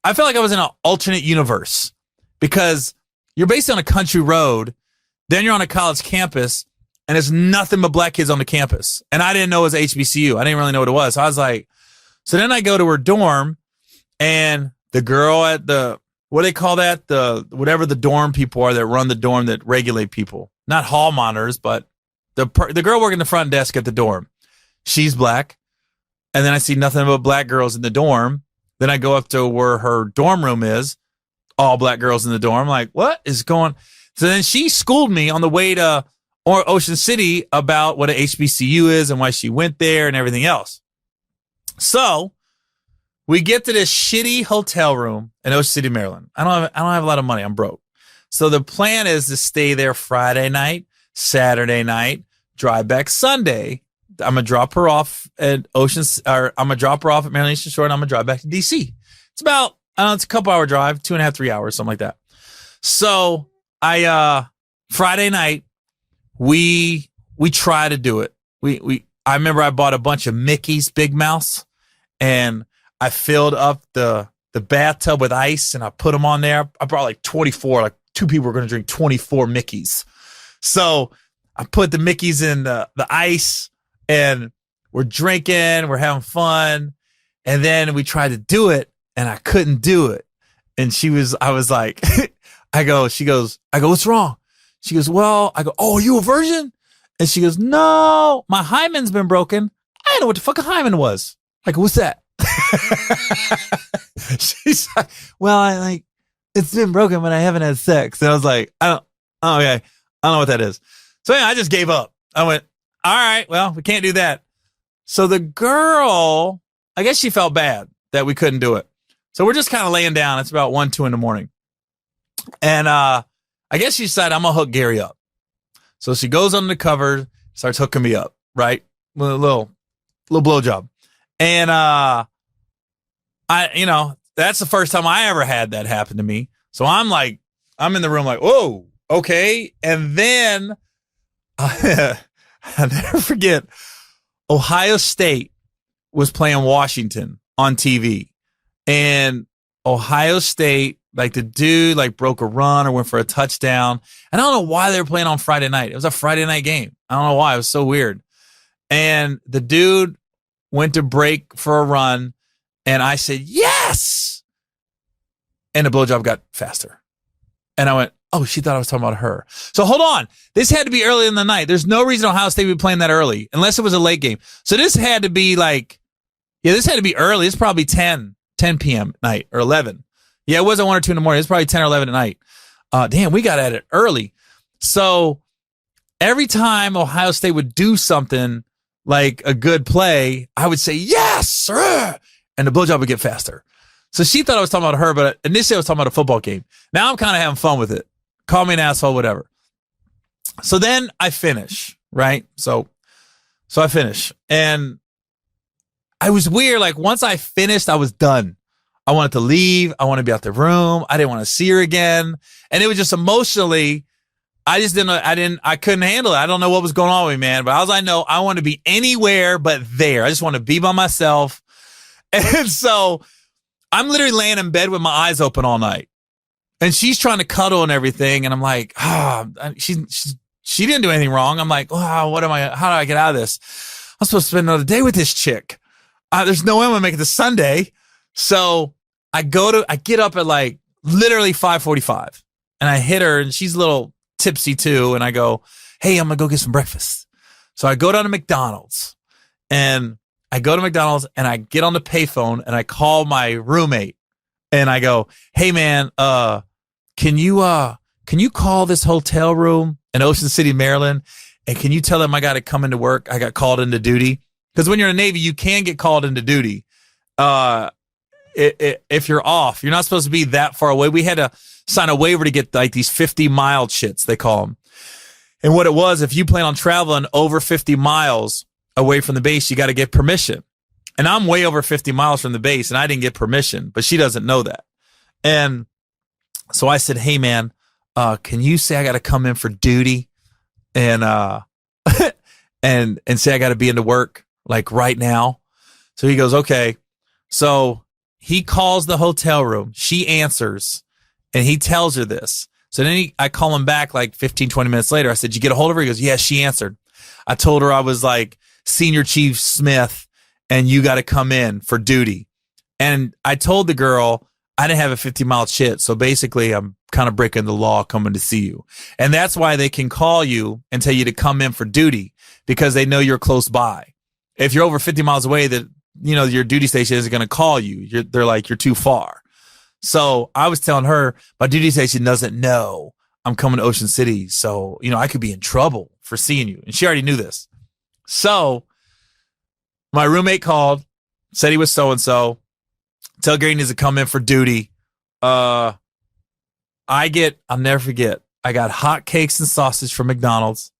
I felt like I was in an alternate universe because you're based on a country road, then you're on a college campus, and it's nothing but black kids on the campus. And I didn't know it was HBCU. I didn't really know what it was. So I was like, so then I go to her dorm, and the girl at what do they call that? Whatever the dorm people are that run the dorm that regulate people. Not hall monitors, but the girl working the front desk at the dorm. She's black. And then I see nothing but black girls in the dorm. Then I go up to where her dorm room is. All black girls in the dorm. I'm like, what is going? So then she schooled me on the way to Ocean City about what an HBCU is and why she went there and everything else. So we get to this shitty hotel room in Ocean City, Maryland. I don't have a lot of money. I'm broke. So the plan is to stay there Friday night, Saturday night, drive back Sunday. I'm gonna drop her off at Maryland Eastern Shore, and I'm gonna drive back to DC. It's about it's a couple hour drive, 2.5, 3 hours, something like that. So Friday night we try to do it. I remember I bought a bunch of Mickey's Big Mouths, and I filled up the bathtub with ice, and I put them on there. I brought like 24, like 2 people were going to drink 24 Mickeys. So I put the Mickeys in the ice, and we're drinking, we're having fun. And then we tried to do it, and I couldn't do it. And I was like, I go, what's wrong? She goes, well, I go, oh, are you a virgin? And she goes, no, my hymen's been broken. I didn't know what the fuck a hymen was. Like, what's that? She's like, well, it's been broken, but I haven't had sex. And I was like, okay. I don't know what that is. So yeah, I just gave up. I went, all right, well, we can't do that. So the girl, I guess she felt bad that we couldn't do it. So we're just kind of laying down. It's about 1, 2 in the morning. And I guess she decided I'm going to hook Gary up. So she goes under the cover, starts hooking me up, right? With a little blowjob. And that's the first time I ever had that happen to me. So I'm in the room like, whoa, okay. And then I'll never forget, Ohio State was playing Washington on TV. And Ohio State, like the dude broke a run or went for a touchdown. And I don't know why they were playing on Friday night. It was a Friday night game. I don't know why. It was so weird. And the dude went to break for a run, and I said, yes! And the blowjob got faster. And I went, oh, she thought I was talking about her. So hold on. This had to be early in the night. There's no reason Ohio State would be playing that early, unless it was a late game. So this had to be this had to be early. It's probably 10 p.m. at night or 11. Yeah, it wasn't 1 or 2 in the morning. It's probably 10 or 11 at night. Damn, we got at it early. So every time Ohio State would do something like a good play, I would say, yes, sir. And the blowjob would get faster. So she thought I was talking about her, but initially I was talking about a football game. Now I'm kind of having fun with it. Call me an asshole, whatever. So then I finish, right? So I finish, and I was weird. Like once I finished, I was done. I wanted to leave. I wanted to be out the room. I didn't want to see her again. And it was just emotionally, I couldn't handle it. I don't know what was going on with me, man. But I know I want to be anywhere but there. I just want to be by myself. And so I'm literally laying in bed with my eyes open all night. And she's trying to cuddle and everything. And I'm like, she didn't do anything wrong. I'm like, how do I get out of this? I'm supposed to spend another day with this chick. There's no way I'm going to make it to Sunday. So I get up at like literally 5:45 and I hit her and she's a little tipsy too. And I go, hey, I'm going to go get some breakfast. So I go down to McDonald's and I get on the payphone and I call my roommate and I go, hey man, can you call this hotel room in Ocean City, Maryland? And can you tell them I got to come into work? I got called into duty. Because when you're in the Navy, you can get called into duty. If you're off, you're not supposed to be that far away. We had to sign a waiver to get like these 50-mile shits, they call them. And what it was, if you plan on traveling over 50 miles away from the base, you got to get permission. And I'm way over 50 miles from the base and I didn't get permission, but she doesn't know that. And so I said, hey man, can you say I got to come in for duty and and say I got to be into work like right now? So he goes, okay. So he calls the hotel room. She answers and he tells her this. So then I call him back like 15, 20 minutes later. I said, did you get a hold of her? He goes, yeah, she answered. I told her I was like Senior Chief Smith and you got to come in for duty. And I told the girl I didn't have a 50-mile shit. So basically I'm kind of breaking the law coming to see you. And that's why they can call you and tell you to come in for duty because they know you're close by. If you're over 50 miles away, that your duty station isn't going to call you. They're like, you're too far. So I was telling her my duty station doesn't know I'm coming to Ocean City. So, I could be in trouble for seeing you. And she already knew this. So my roommate called, said he was so-and-so. Tell Gary needs to come in for duty. I'll never forget. I got hot cakes and sausage from McDonald's.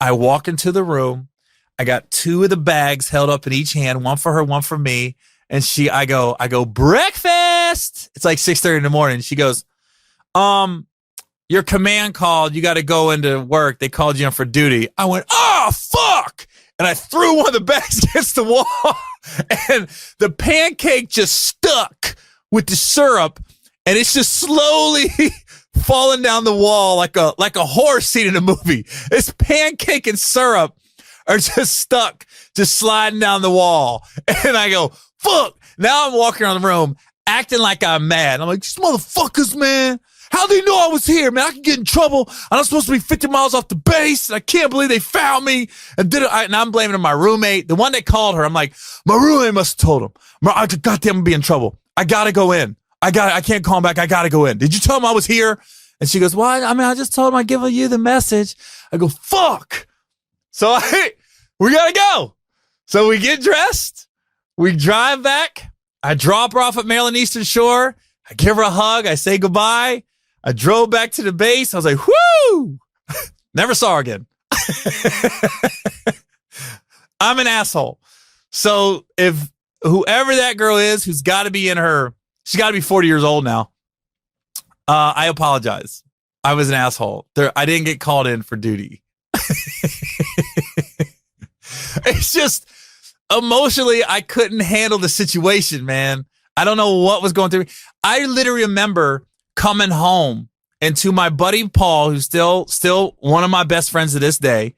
I walk into the room. I got 2 of the bags held up in each hand, one for her, one for me. And I go, breakfast. It's like 6:30 in the morning. She goes, your command called. You got to go into work. They called you in for duty. I went, oh, fuck. And I threw one of the bags against the wall. And the pancake just stuck with the syrup. And it's just slowly falling down the wall like a horse scene in a movie. This pancake and syrup are just stuck, just sliding down the wall. And I go, fuck. Now I'm walking around the room acting like I'm mad. I'm like, these motherfuckers, man. How do they know I was here, man? I can get in trouble. I'm not supposed to be 50 miles off the base. And I can't believe they found me. And I'm blaming my roommate. The one that called her, I'm like, my roommate must have told him. I could goddamn be in trouble. I got to go in. I can't call him back. I got to go in. Did you tell him I was here? And she goes, well, I just told him I'd give you the message. I go, fuck. So we got to go. So we get dressed. We drive back. I drop her off at Maryland Eastern Shore. I give her a hug. I say goodbye. I drove back to the base. I was like, whoo! Never saw her again. I'm an asshole. So if whoever that girl is, who's got to be she's got to be 40 years old now. I apologize. I was an asshole. I didn't get called in for duty. It's just emotionally, I couldn't handle the situation, man. I don't know what was going through me. I literally remember coming home and to my buddy Paul, who's still one of my best friends to this day.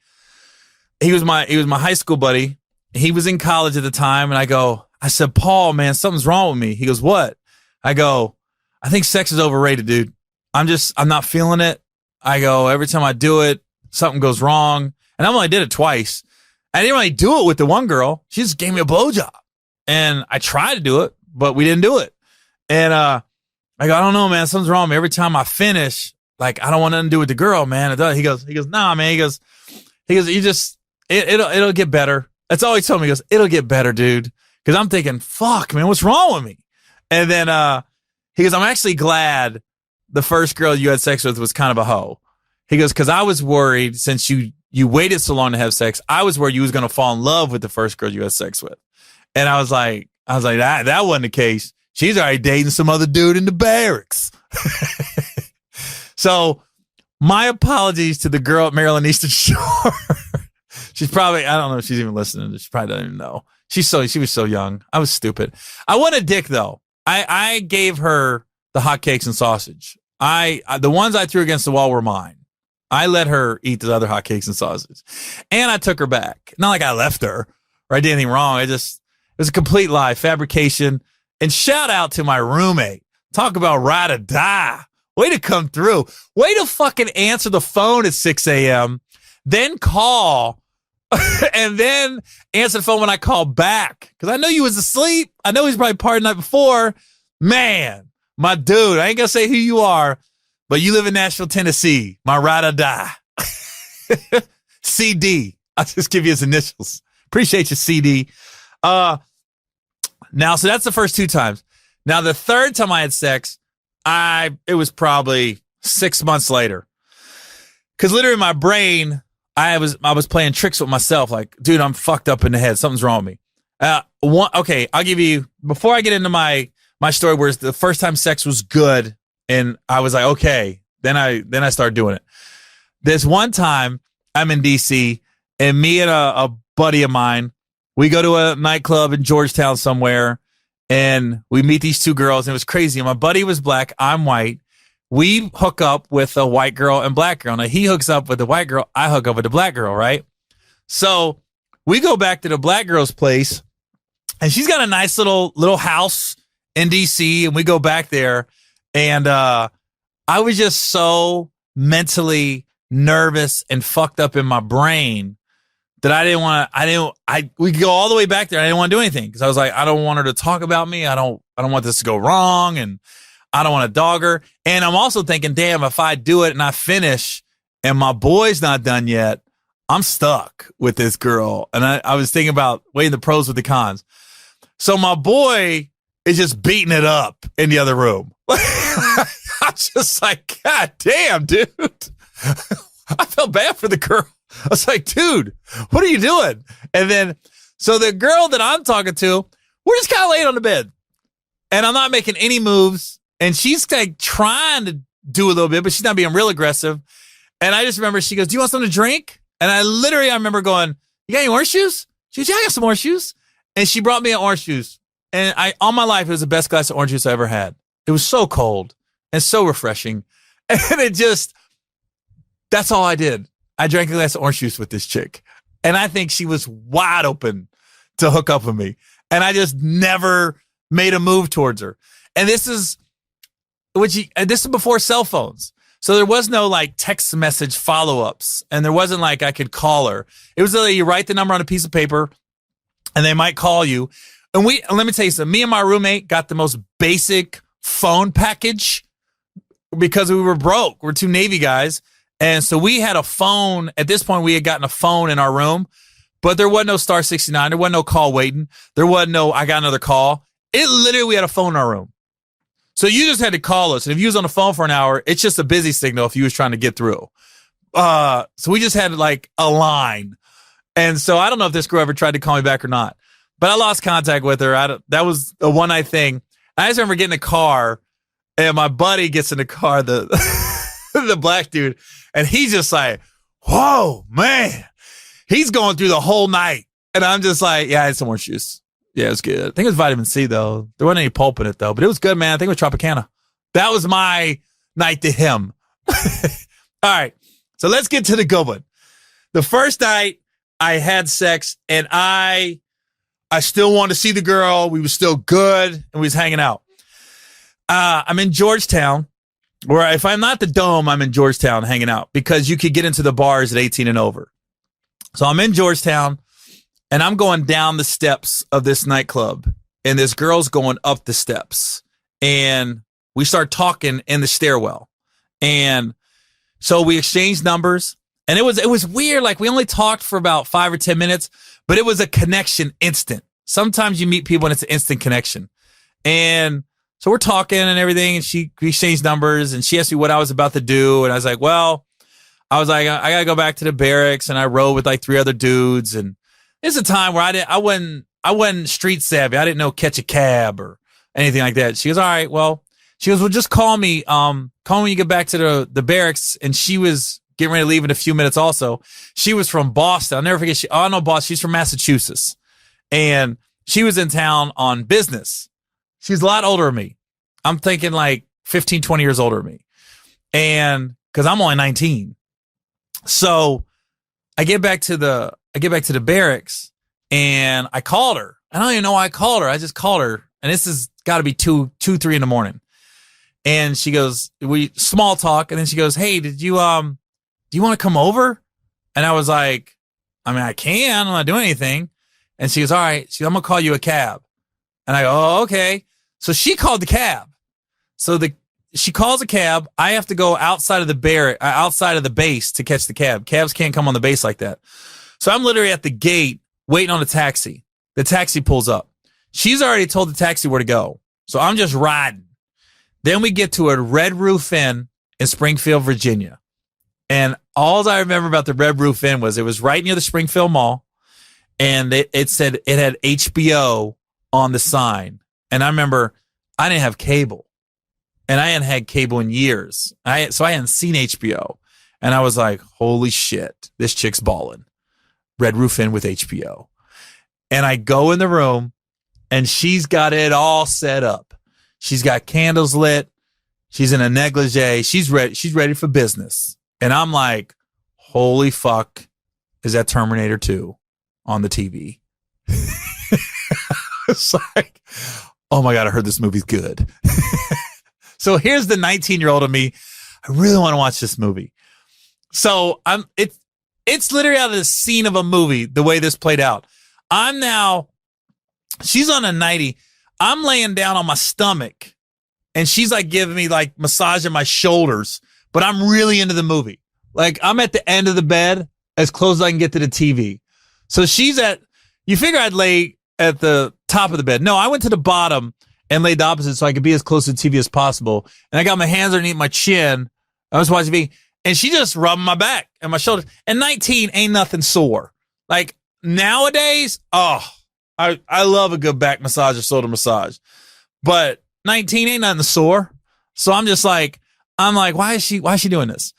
He was my high school buddy. He was in college at the time, and I said, Paul, man, something's wrong with me. He goes, what? I go, I think sex is overrated, dude. I'm not feeling it. I go, every time I do it, something goes wrong. And I only did it twice. I didn't really do it with the one girl. She just gave me a blowjob. And I tried to do it, but we didn't do it. And I go, I don't know, man. Something's wrong with me. Every time I finish, like, I don't want nothing to do with the girl, man. It does. He goes, nah, man. He goes, you just, it'll get better. That's all he told me. He goes, it'll get better, dude. Because I'm thinking, fuck, man, what's wrong with me? And then he goes, I'm actually glad the first girl you had sex with was kind of a hoe. He goes, because I was worried since you waited so long to have sex, I was worried you was going to fall in love with the first girl you had sex with. And I was like, that wasn't the case. She's already dating some other dude in the barracks. So my apologies to the girl at Maryland Eastern Shore. She's probably, I don't know if she's even listening. She probably doesn't even know. She was so young. I was stupid. I want a dick though. I gave her the hotcakes and sausage. The ones I threw against the wall were mine. I let her eat the other hotcakes and sausage. And I took her back. Not like I left her or I did anything wrong. It was a complete lie, fabrication. And shout out to my roommate. Talk about ride or die. Way to come through. Way to fucking answer the phone at 6 a.m. Then call and then answer the phone when I call back. Because I know you was asleep. I know he's probably partied the night before. Man, my dude, I ain't going to say who you are, but you live in Nashville, Tennessee. My ride or die. CD. I'll just give you his initials. Appreciate you, CD. Now, so that's the first 2 times. Now, the third time I had sex, it was probably 6 months later. Because literally in my brain, I was playing tricks with myself. Like, dude, I'm fucked up in the head. Something's wrong with me. Okay, I'll give you, before I get into my story where the first time sex was good and I was like, okay, then I started doing it. This one time I'm in DC and me and a buddy of mine, we go to a nightclub in Georgetown somewhere and we meet these 2 girls and it was crazy. And my buddy was black. I'm white. We hook up with a white girl and black girl. Now he hooks up with the white girl. I hook up with the black girl, right? So we go back to the black girl's place and she's got a nice little house in DC and we go back there and I was just so mentally nervous and fucked up in my brain that we could go all the way back there. I didn't want to do anything because I was like, I don't want her to talk about me. I don't want this to go wrong. And I don't want to dog her. And I'm also thinking, damn, if I do it and I finish and my boy's not done yet, I'm stuck with this girl. And I was thinking about weighing the pros with the cons. So my boy is just beating it up in the other room. I'm just like, God damn, dude. I felt bad for the girl. I was like, dude, what are you doing? And then, so the girl that I'm talking to, we're just kind of laying on the bed. And I'm not making any moves. And she's like trying to do a little bit, but she's not being real aggressive. And I just remember she goes, do you want something to drink? And I remember going, you got any orange juice? She goes, yeah, I got some orange juice. And she brought me an orange juice. And all my life, it was the best glass of orange juice I ever had. It was so cold and so refreshing. And that's all I did. I drank a glass of orange juice with this chick. And I think she was wide open to hook up with me. And I just never made a move towards her. And this is before cell phones. So there was no like text message follow-ups. And there wasn't like I could call her. It was like you write the number on a piece of paper and they might call you. And let me tell you something. Me and my roommate got the most basic phone package because we were broke. We're 2 Navy guys. And so we had a phone. At this point, we had gotten a phone in our room, but there wasn't no star 69. There wasn't no call waiting. There wasn't no, I got another call. We had a phone in our room. So you just had to call us. And if you was on the phone for an hour, it's just a busy signal if you was trying to get through. So we just had like a line. And so I don't know if this girl ever tried to call me back or not, but I lost contact with her. That was a one night thing. I just remember getting in a car and my buddy gets in the car, the black dude, and he's just like, whoa, man. He's going through the whole night. And I'm just like, yeah, I had some orange juice. Yeah, it was good. I think it was vitamin C, though. There wasn't any pulp in it, though. But it was good, man. I think it was Tropicana. That was my night to him. All right. So let's get to the good one. The first night I had sex, and I still wanted to see the girl. We were still good, and we was hanging out. I'm in Georgetown. Where if I'm not the Dome, I'm in Georgetown hanging out because you could get into the bars at 18 and over. So I'm in Georgetown and I'm going down the steps of this nightclub and this girl's going up the steps and we start talking in the stairwell. And so we exchanged numbers and it was weird. Like we only talked for about 5 or 10 minutes, but it was a connection instant. Sometimes you meet people and it's an instant connection. And so we're talking and everything, and we exchanged numbers, and she asked me what I was about to do, and I was like, well, I was like, I gotta go back to the barracks, and I rode with like 3 other dudes. And it's a time where I wasn't street savvy. I didn't know catch a cab or anything like that. She goes, all right, well, just call me. Call me when you get back to the barracks. And she was getting ready to leave in a few minutes. Also, she was from Boston. I'll never forget. I know Boston. She's from Massachusetts, and she was in town on business. She's a lot older than me. I'm thinking like 15, 20 years older than me. And because I'm only 19. So I get back to the barracks, and I called her. I don't even know why I called her. I just called her, and this has got to be 2, 3 in the morning. And she goes, we small talk, and then she goes, hey, do you want to come over? And I was like, I mean, I can. I'm not doing anything. And she goes, all right. I'm gonna call you a cab. And I go, oh, okay. So she called the cab. So she calls a cab. I have to go outside of the base to catch the cab. Cabs can't come on the base like that. So I'm literally at the gate waiting on a taxi. The taxi pulls up. She's already told the taxi where to go. So I'm just riding. Then we get to a Red Roof Inn in Springfield, Virginia. And all I remember about the Red Roof Inn was it was right near the Springfield Mall. And it said it had HBO on the sign. And I remember I didn't have cable. And I hadn't had cable in years. So I hadn't seen HBO. And I was like, holy shit, this chick's balling. Red Roof Inn with HBO. And I go in the room, and she's got it all set up. She's got candles lit. She's in a negligee. She's ready for business. And I'm like, holy fuck, is that Terminator 2 on the TV? It's like, oh my God, I heard this movie's good. So here's the 19-year-old of me. I really want to watch this movie. So it's literally out of the scene of a movie, the way this played out. She's on a nightie. I'm laying down on my stomach, and she's like giving me like massaging my shoulders, but I'm really into the movie. Like I'm at the end of the bed as close as I can get to the TV. So you figure I'd lay at the top of the bed. No, I went to the bottom and laid the opposite so I could be as close to the TV as possible. And I got my hands underneath my chin. I was watching TV, and she just rubbed my back and my shoulders. And 19 ain't nothing sore. Like nowadays, I love a good back massage or shoulder massage. But 19 ain't nothing sore. So I'm like, why is she doing this?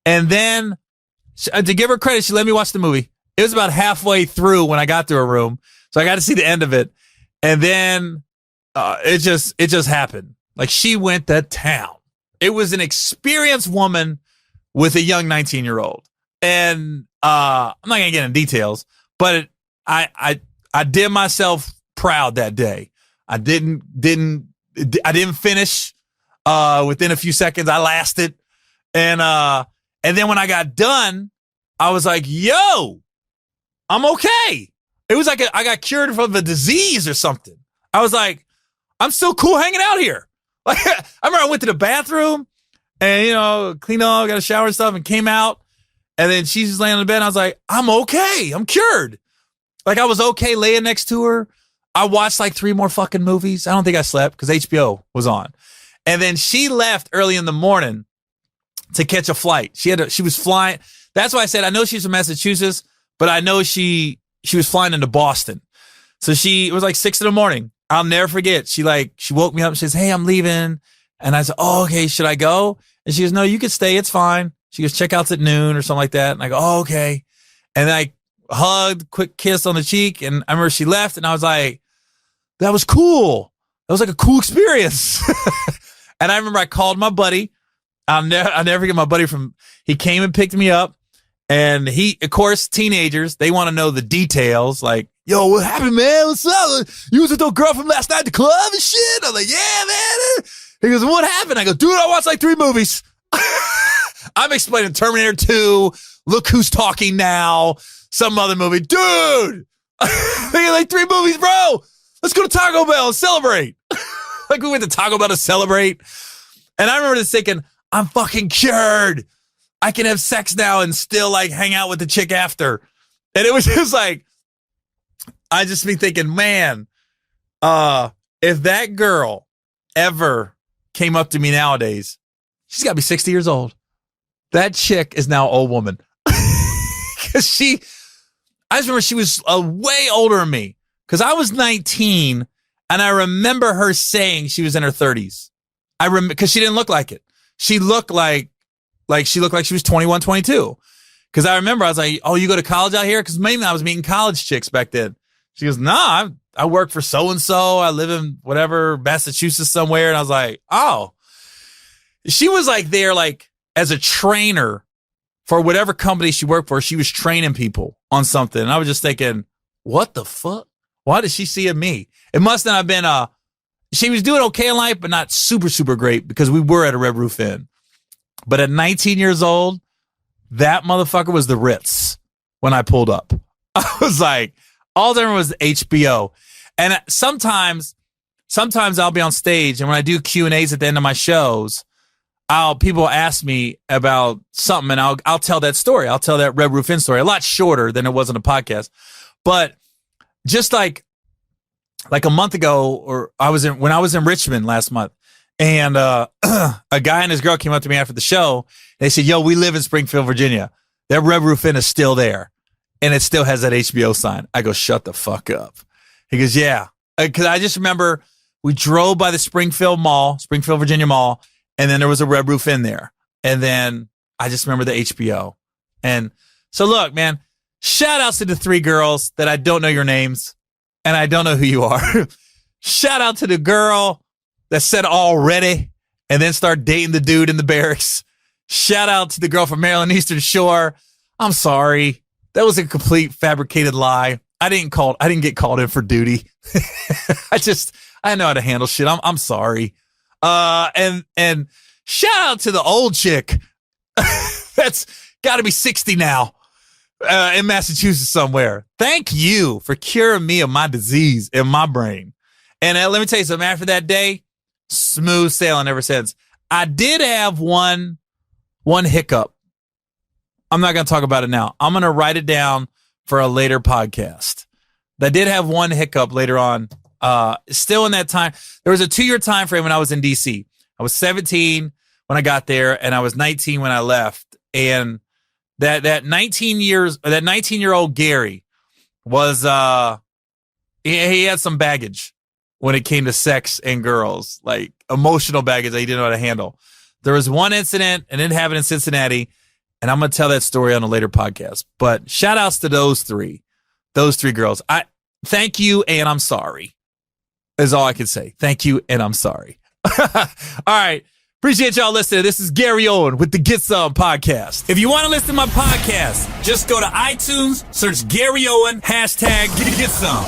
And then to give her credit, she let me watch the movie. It was about halfway through when I got to her room. So I got to see the end of it. And then it just happened. Like she went to town. It was an experienced woman with a young 19-year-old. And I'm not going to get into details, but I did myself proud that day. I didn't finish within a few seconds. I lasted. And then when I got done, I was like, yo, I'm okay. It was like I got cured from a disease or something. I was like, I'm still cool hanging out here. Like I remember I went to the bathroom and, cleaned up, got a shower and stuff, and came out. And then she's just laying on the bed. And I was like, I'm okay. I'm cured. Like I was okay laying next to her. I watched like 3 more fucking movies. I don't think I slept because HBO was on. And then she left early in the morning to catch a flight. She was flying. That's why I said I know she's from Massachusetts, but I know she was flying into Boston. So it was like 6 a.m. I'll never forget. She woke me up and she says, hey, I'm leaving. And I said, oh, okay, should I go? And she goes, no, you could stay. It's fine. She goes, checkout's at noon or something like that. And I go, oh, okay. And then I hugged, quick kiss on the cheek. And I remember she left, and I was like, that was cool. That was like a cool experience. And I remember I called my buddy. I'll never forget my buddy he came and picked me up. And of course, teenagers, they want to know the details. Like, yo, what happened, man? What's up? You was with your girl from last night at the club and shit? I'm like, yeah, man. He goes, what happened? I go, dude, I watched like 3 movies. I'm explaining Terminator 2, Look Who's Talking Now, some other movie. Dude, like 3 movies, bro. Let's go to Taco Bell and celebrate. Like we went to Taco Bell to celebrate. And I remember just thinking, I'm fucking cured. I can have sex now and still like hang out with the chick after. And it was just like, I just be thinking, man, if that girl ever came up to me nowadays, she's got to be 60 years old. That chick is now an old woman. Because I just remember she was way older than me. Because I was 19, and I remember her saying she was in her 30s. I remember because she didn't look like it. She looked like she was 21, 22. Because I remember I was like, "Oh, you go to college out here?" Because mainly I was meeting college chicks back then. She goes, "Nah, I work for so and so. I live in whatever Massachusetts somewhere." And I was like, "Oh." She was like there like as a trainer for whatever company she worked for. She was training people on something, and I was just thinking, "What the fuck? Why did she see in me?" It must not have been she was doing okay in life, but not super, super great because we were at a Red Roof Inn. But at 19 years old, that motherfucker was the Ritz when I pulled up. I was like, all there was HBO. And sometimes I'll be on stage, and when I do Q&As at the end of my shows, people ask me about something, and I'll tell that story. I'll tell that Red Roof Inn story, a lot shorter than it was on a podcast. But just like a month ago, or when I was in Richmond last month, and a guy and his girl came up to me after the show. They said, "Yo, we live in Springfield, Virginia. That Red Roof Inn is still there, and it still has that HBO sign." I go, "Shut the fuck up." He goes, "Yeah," because I just remember we drove by the Springfield Virginia Mall, and then there was a Red Roof Inn there, and then I just remember the HBO. And so, look, man, shout outs to the 3 girls that I don't know your names, and I don't know who you are. Shout out to the girl that said already and then start dating the dude in the barracks. Shout out to the girl from Maryland Eastern Shore. I'm sorry. That was a complete fabricated lie. I didn't get called in for duty. I know how to handle shit. I'm sorry. And shout out to the old chick. That's got to be 60 now. In Massachusetts somewhere. Thank you for curing me of my disease in my brain. And let me tell you something. After that day, smooth sailing ever since. I did have one hiccup. I'm not going to talk about it now. I'm going to write it down for a later podcast. I did have one hiccup later on. Still in that time. There was a 2-year time frame when I was in DC. I was 17 when I got there, and I was 19 when I left. And that 19-year-old Gary was he had some baggage when it came to sex and girls, like emotional baggage that he didn't know how to handle. There was one incident, and it happened in Cincinnati, and I'm gonna tell that story on a later podcast. But shout outs to those three girls. I thank you, and I'm sorry. Is all I can say. Thank you, and I'm sorry. All right. Appreciate y'all listening. This is Gary Owen with the Get Some podcast. If you want to listen to my podcast, just go to iTunes, search Gary Owen, #Get Some.